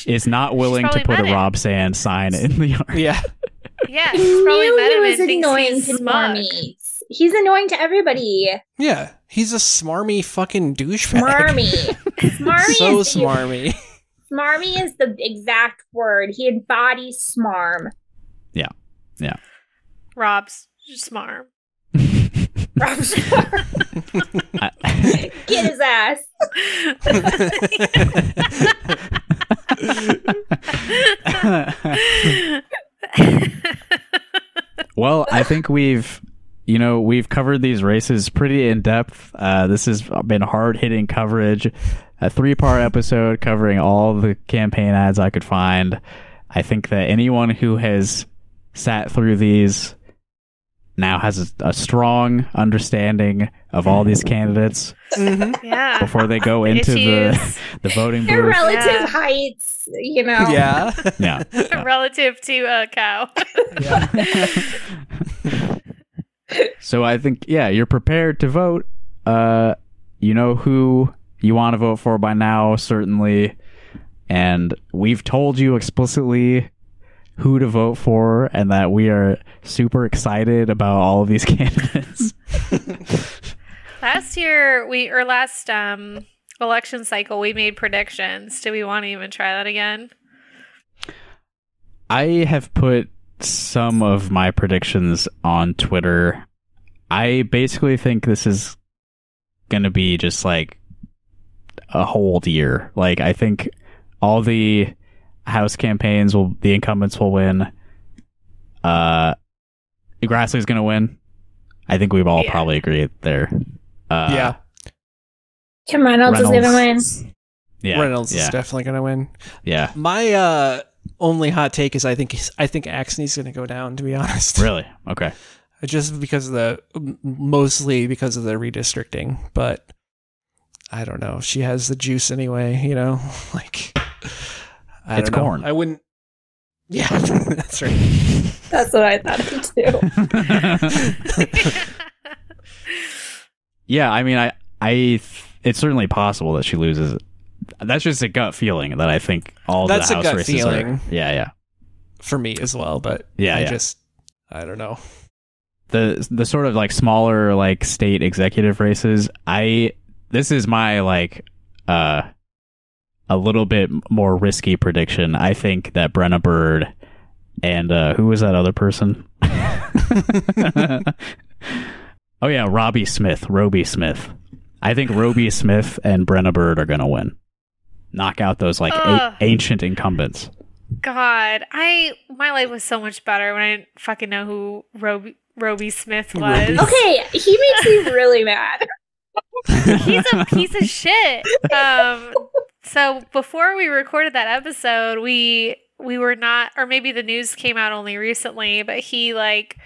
is not willing to put a Rob Sand sign in the yard. Yeah. Yeah, he's probably met him and thinks annoying he's to smug. normies. He's annoying to everybody. Yeah, he's a smarmy fucking douchebag. Smarmy. So smarmy. Smarmy is the exact word. He embodies smarm. Yeah. Yeah. Rob's smarm. Rob's smarm. Get his ass. Well, I think we've covered these races pretty in depth. This has been hard-hitting coverage. A 3-part episode covering all the campaign ads I could find. I think that anyone who has sat through these now has a strong understanding of all these candidates. Yeah. Before they go into the voting booth. Their relative heights, you know. Yeah. Yeah. Relative to a cow. So I think, you're prepared to vote. You know who you want to vote for by now, certainly. And we've told you explicitly who to vote for and that we are super excited about all of these candidates. Last election cycle, we made predictions. Do we want to even try that again? I have put some of my predictions on Twitter. I basically think this is going to be just like a whole year. Like, I think all the House campaigns the incumbents will win. Grassley's going to win. I think we've all probably agreed there. Kim Reynolds is going to win. Yeah, Reynolds is definitely going to win. Yeah. My only hot take is I think Axne's going to go down, to be honest. Really? Okay. Just because of mostly because of the redistricting, but I don't know. She has the juice anyway, like I it's don't know. corn. I wouldn't. Yeah, that's right. That's what I thought too. Yeah, I mean, it's certainly possible that she loses. That's just a gut feeling that I think all that's the House a gut races feeling. are. Yeah. For me as well, but I don't know. The sort of like smaller like state executive races. This is my like a little bit more risky prediction. I think that Brenna Bird and who was that other person? Oh yeah, Roby Smith. I think Roby Smith and Brenna Bird are gonna win. Knock out those like ancient incumbents. God, my life was so much better when I didn't fucking know who Roby Smith was. Okay, he makes me really mad. He's a piece of shit. So before we recorded that episode, we were not, or maybe the news came out only recently, but he like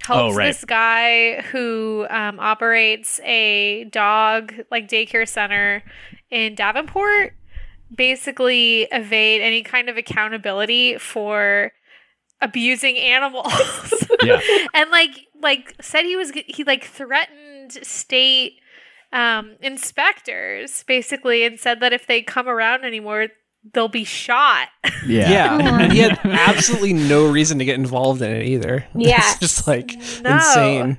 helps this guy who operates a dog like daycare center in Davenport basically evade any kind of accountability for abusing animals. Yeah. And like said he like threatened state inspectors basically and said that if they come around anymore they'll be shot. Yeah. And he had absolutely no reason to get involved in it either. Yeah. It's just like insane.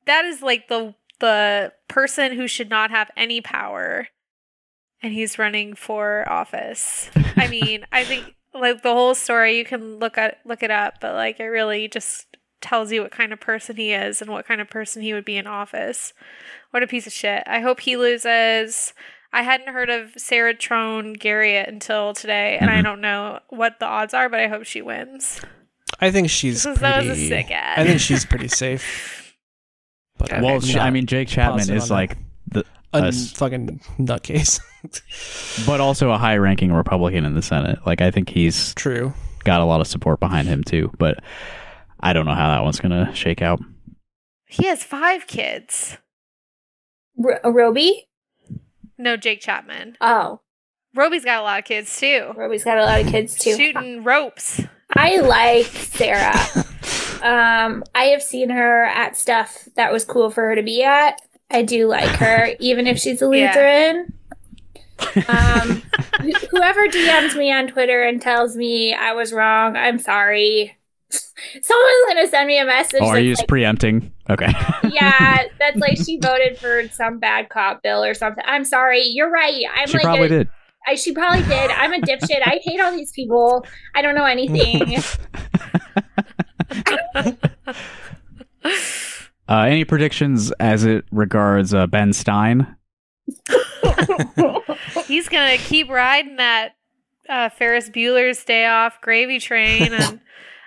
That is like the person who should not have any power, and he's running for office. I mean, I think like the whole story, you can look it up, but like it really just tells you what kind of person he is and what kind of person he would be in office. What a piece of shit. I hope he loses. I hadn't heard of Sarah Trone Garriott until today, and I don't know what the odds are, but I hope she wins. I think she's that was a sick ad. I think she's pretty safe. But Well, I mean, Jake Chapman is like a fucking nutcase. but also a high-ranking Republican in the Senate. Like, I think he's true. Got a lot of support behind him too, but I don't know how that one's gonna shake out. He has 5 kids. Roby? No, Jake Chapman. Oh. Roby's got a lot of kids too. Roby's got a lot of kids too. Shooting ropes. I like Sarah. I have seen her at stuff that was cool for her to be at. I do like her, even if she's a Lutheran. Whoever DMs me on Twitter and tells me I was wrong, I'm sorry. Someone's gonna send me a message. Oh, are you just preempting? Okay. Yeah, that's like she voted for some bad cop bill or something. I'm sorry. You're right. She probably did. She probably did. I'm a dipshit. I hate all these people. I don't know anything. Any predictions as it regards Ben Stein? He's gonna keep riding that Ferris Bueller's Day Off gravy train, and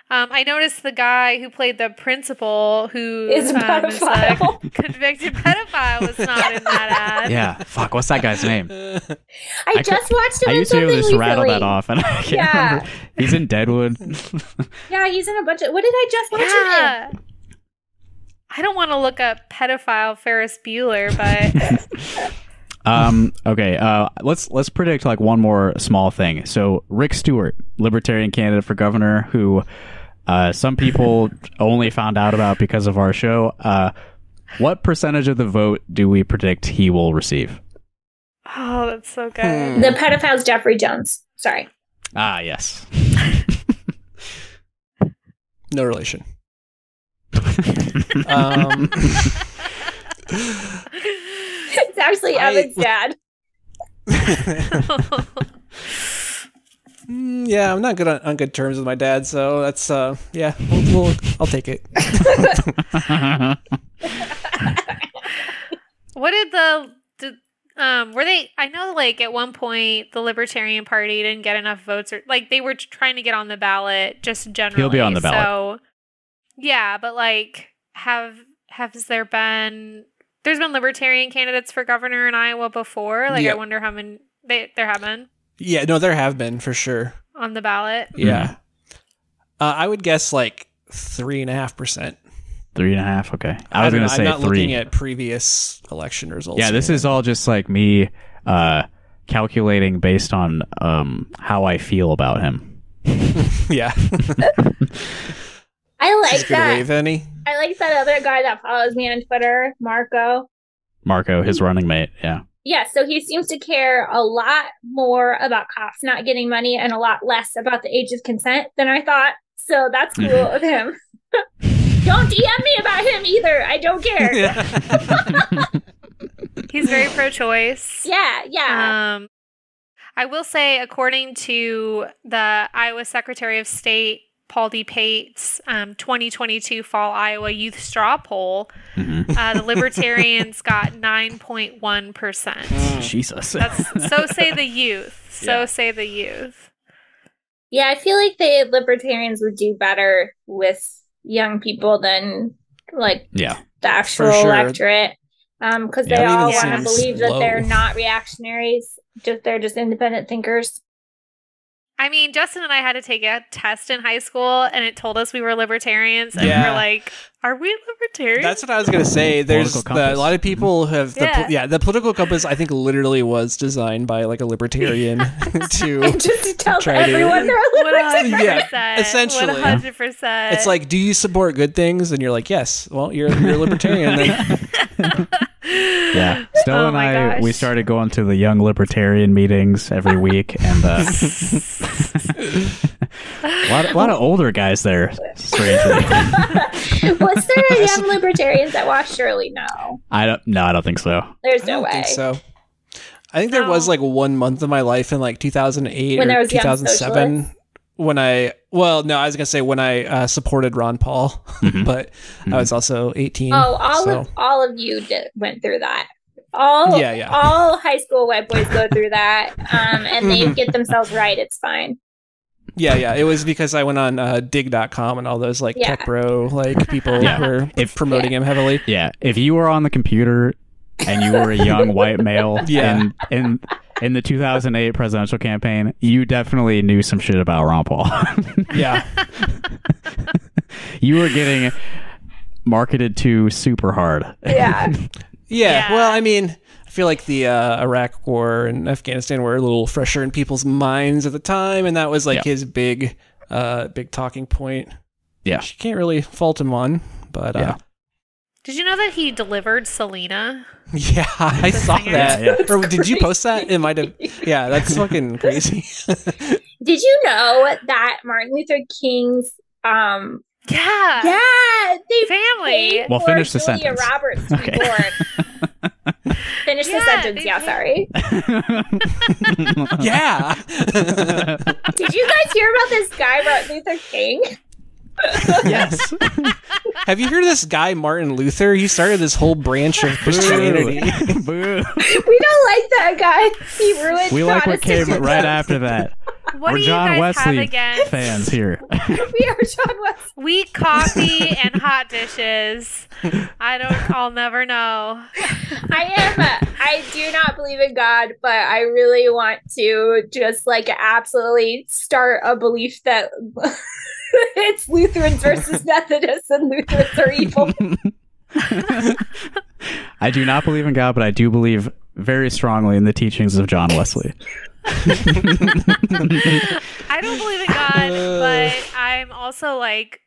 I noticed the guy who played the principal, who is a pedophile. Is a convicted pedophile, was not in that ad. Yeah, fuck. What's that guy's name? I just watched him. I used to be able to just rattle that off, and I can't remember. He's in Deadwood. Yeah, he's in a bunch of. What did I just watch him in? I don't want to look up pedophile Ferris Bueller, but. Okay. Let's predict like one more small thing. So Rick Stewart, Libertarian candidate for governor, who some people only found out about because of our show. What percentage of the vote do we predict he will receive? Oh, that's so good. The pedophile's Jeffrey Jones. Sorry. Ah, yes. No relation. It's actually Evan's dad. Yeah, I'm not good on good terms with my dad, so that's yeah. I'll take it. What did were they? I know, like at one point, the Libertarian Party didn't get enough votes, or like they were trying to get on the ballot, just generally. He'll be on the ballot. So, yeah, but like, has there been? There's been Libertarian candidates for governor in Iowa before. Like, Yeah. I wonder how many There have been. Yeah, no, there have been for sure on the ballot. Yeah, I would guess like 3.5%. 3.5. Okay, I was going to say 3. I'm not looking at previous election results. Yeah, this is all just like me calculating based on how I feel about him. Yeah. I like Good that. wave, any? I like that other guy that follows me on Twitter, Marco, his running mate. Yeah. Yeah, so he seems to care a lot more about cops not getting money and a lot less about the age of consent than I thought. So that's cool of him. Don't DM me about him either. I don't care. He's very pro-choice. Yeah. I will say, according to the Iowa Secretary of State, Paul D. Pate's 2022 Fall Iowa Youth Straw Poll, the Libertarians got 9.1%. Jesus. So say the youth. Say the youth. Yeah, I feel like the Libertarians would do better with young people than the actual electorate. Because they all want to believe that they're not reactionaries. They're just independent thinkers. I mean, Justin and I had to take a test in high school, and it told us we were libertarians, and we were like, "Are we libertarians?" That's what I was going to say. There's a lot of people who have the political compass. I think literally was designed by like a libertarian to just tell everyone they're a libertarian. Yeah, essentially, 100%. It's like, do you support good things? And you're like, yes. Well, you're a libertarian. Then. Yeah, Stella and I, we started going to the young libertarian meetings every week, and a lot of older guys there, strangely. Was there a young libertarians that watched Shirley? No. I don't think so. There's no way. I think so. I think there was like 1 month of my life in like 2008 when or there was 2007 when I was gonna say when I supported Ron Paul, but I was also 18. Oh, all of you went through that. All high school white boys go through that, and they get themselves right. It's fine. Yeah. It was because I went on dig.com and all those like tech bro like people were promoting him heavily. Yeah, if you were on the computer and you were a young white male in the 2008 presidential campaign, you definitely knew some shit about Ron Paul. Yeah. You were getting marketed to super hard. Yeah. Well, I mean, I feel like the Iraq War and Afghanistan were a little fresher in people's minds at the time, and that was like his big talking point. Yeah. Which you can't really fault him on, but Did you know that he delivered Selena? Yeah, I saw that. Yeah. Or did you post that? It might have. Yeah, that's fucking crazy. Did you know that Martin Luther King's family Well, finish the sentence. Roberts to be born. Finish the sentence. Sorry. Yeah. Did you guys hear about this guy, Martin Luther King? Yes. Have you heard of this guy, Martin Luther? He started this whole branch of Christianity. Boo. We don't like that guy. He ruined We like what came right after that. What We're do John you guys Wesley have against? fans here. We are John Wesley. Weak coffee and hot dishes. I'll never know. I do not believe in God, but I really want to just like absolutely start a belief that it's Lutherans versus Methodists and Lutherans are evil. I do not believe in God, but I do believe very strongly in the teachings of John Wesley. I don't believe in God, but I'm also like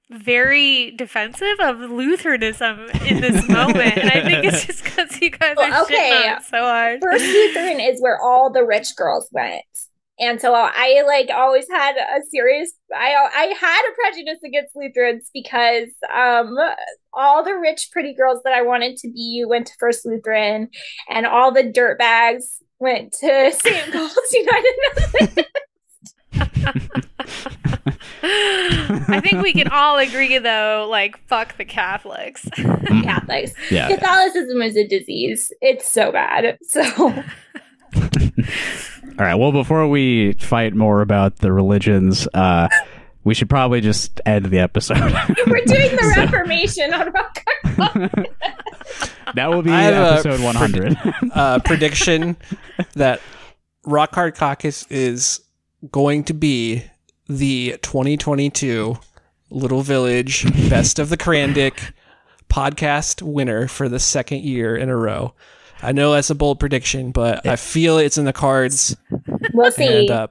very defensive of Lutheranism in this moment, and I think it's just because you guys are shitting on it so hard. First Lutheran is where all the rich girls went. And so I like always had a serious, I had a prejudice against Lutherans because all the rich pretty girls that I wanted to be went to First Lutheran, and all the dirtbags went to St. Paul's United Methodist. I think we can all agree, though, like, fuck the Catholics. Catholics. Yeah. Catholicism is a disease. It's so bad. So... All right. Well, before we fight more about the religions, we should probably just end the episode. We're doing the Reformation on Rock. That will be episode 100. Prediction that Rock Hard Caucus is going to be the 2022 Little Village Best of the Krandik podcast winner for the second year in a row. I know that's a bold prediction, but I feel it's in the cards. We'll see. And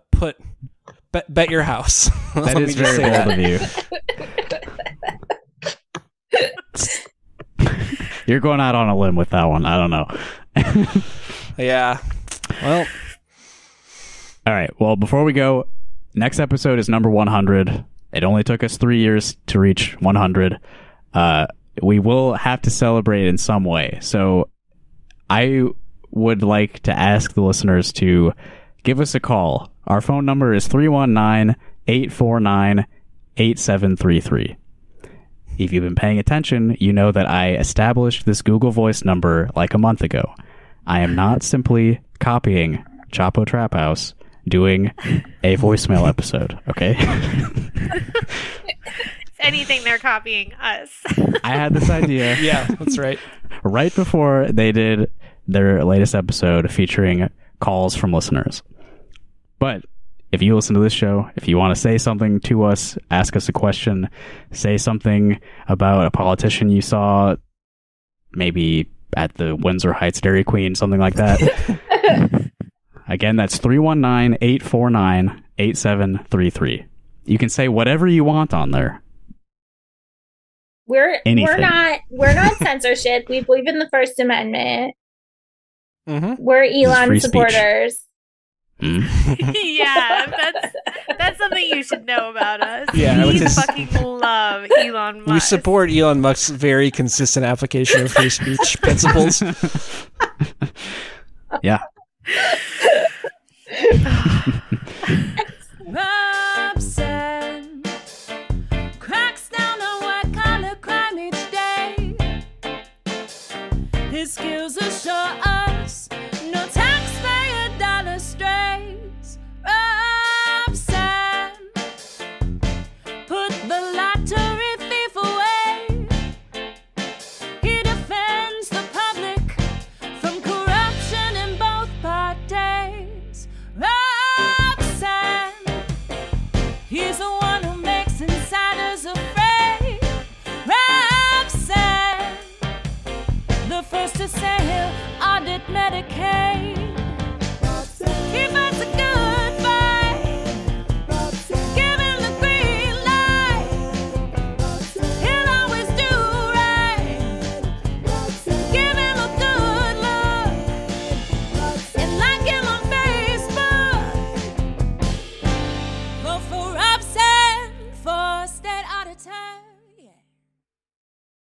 bet your house. That is very bold of you. You're going out on a limb with that one. I don't know. Yeah. Well. All right. Well, before we go, next episode is number 100. It only took us 3 years to reach 100. We will have to celebrate in some way. So I would like to ask the listeners to give us a call. Our phone number is 319-849-8733. If you've been paying attention, you know that I established this Google Voice number like a month ago. I am not simply copying Chapo Trap House doing a voicemail episode, okay? If anything, they're copying us. I had this idea. Yeah, that's right. Right before they did their latest episode featuring calls from listeners. But if you listen to this show, if you want to say something to us, ask us a question, say something about a politician you saw, maybe at the Windsor Heights Dairy Queen, something like that. Again, that's 319-849-8733. You can say whatever you want on there. We're not censorship. We believe in the First Amendment. Mm-hmm. We're Elon supporters. Yeah, that's something you should know about us. Yeah, we fucking love Elon Musk. We support Elon Musk's very consistent application of free speech principles. Yeah. Robson cracks down on what kind of crime each day. His skills assure us no taxpayer dollar strays. Robson put the lottery thief away. He defends the public from corruption in both parties. Robson, he's the one who makes insiders afraid. Robson, the first to say he'll audit Medicaid. He fights a good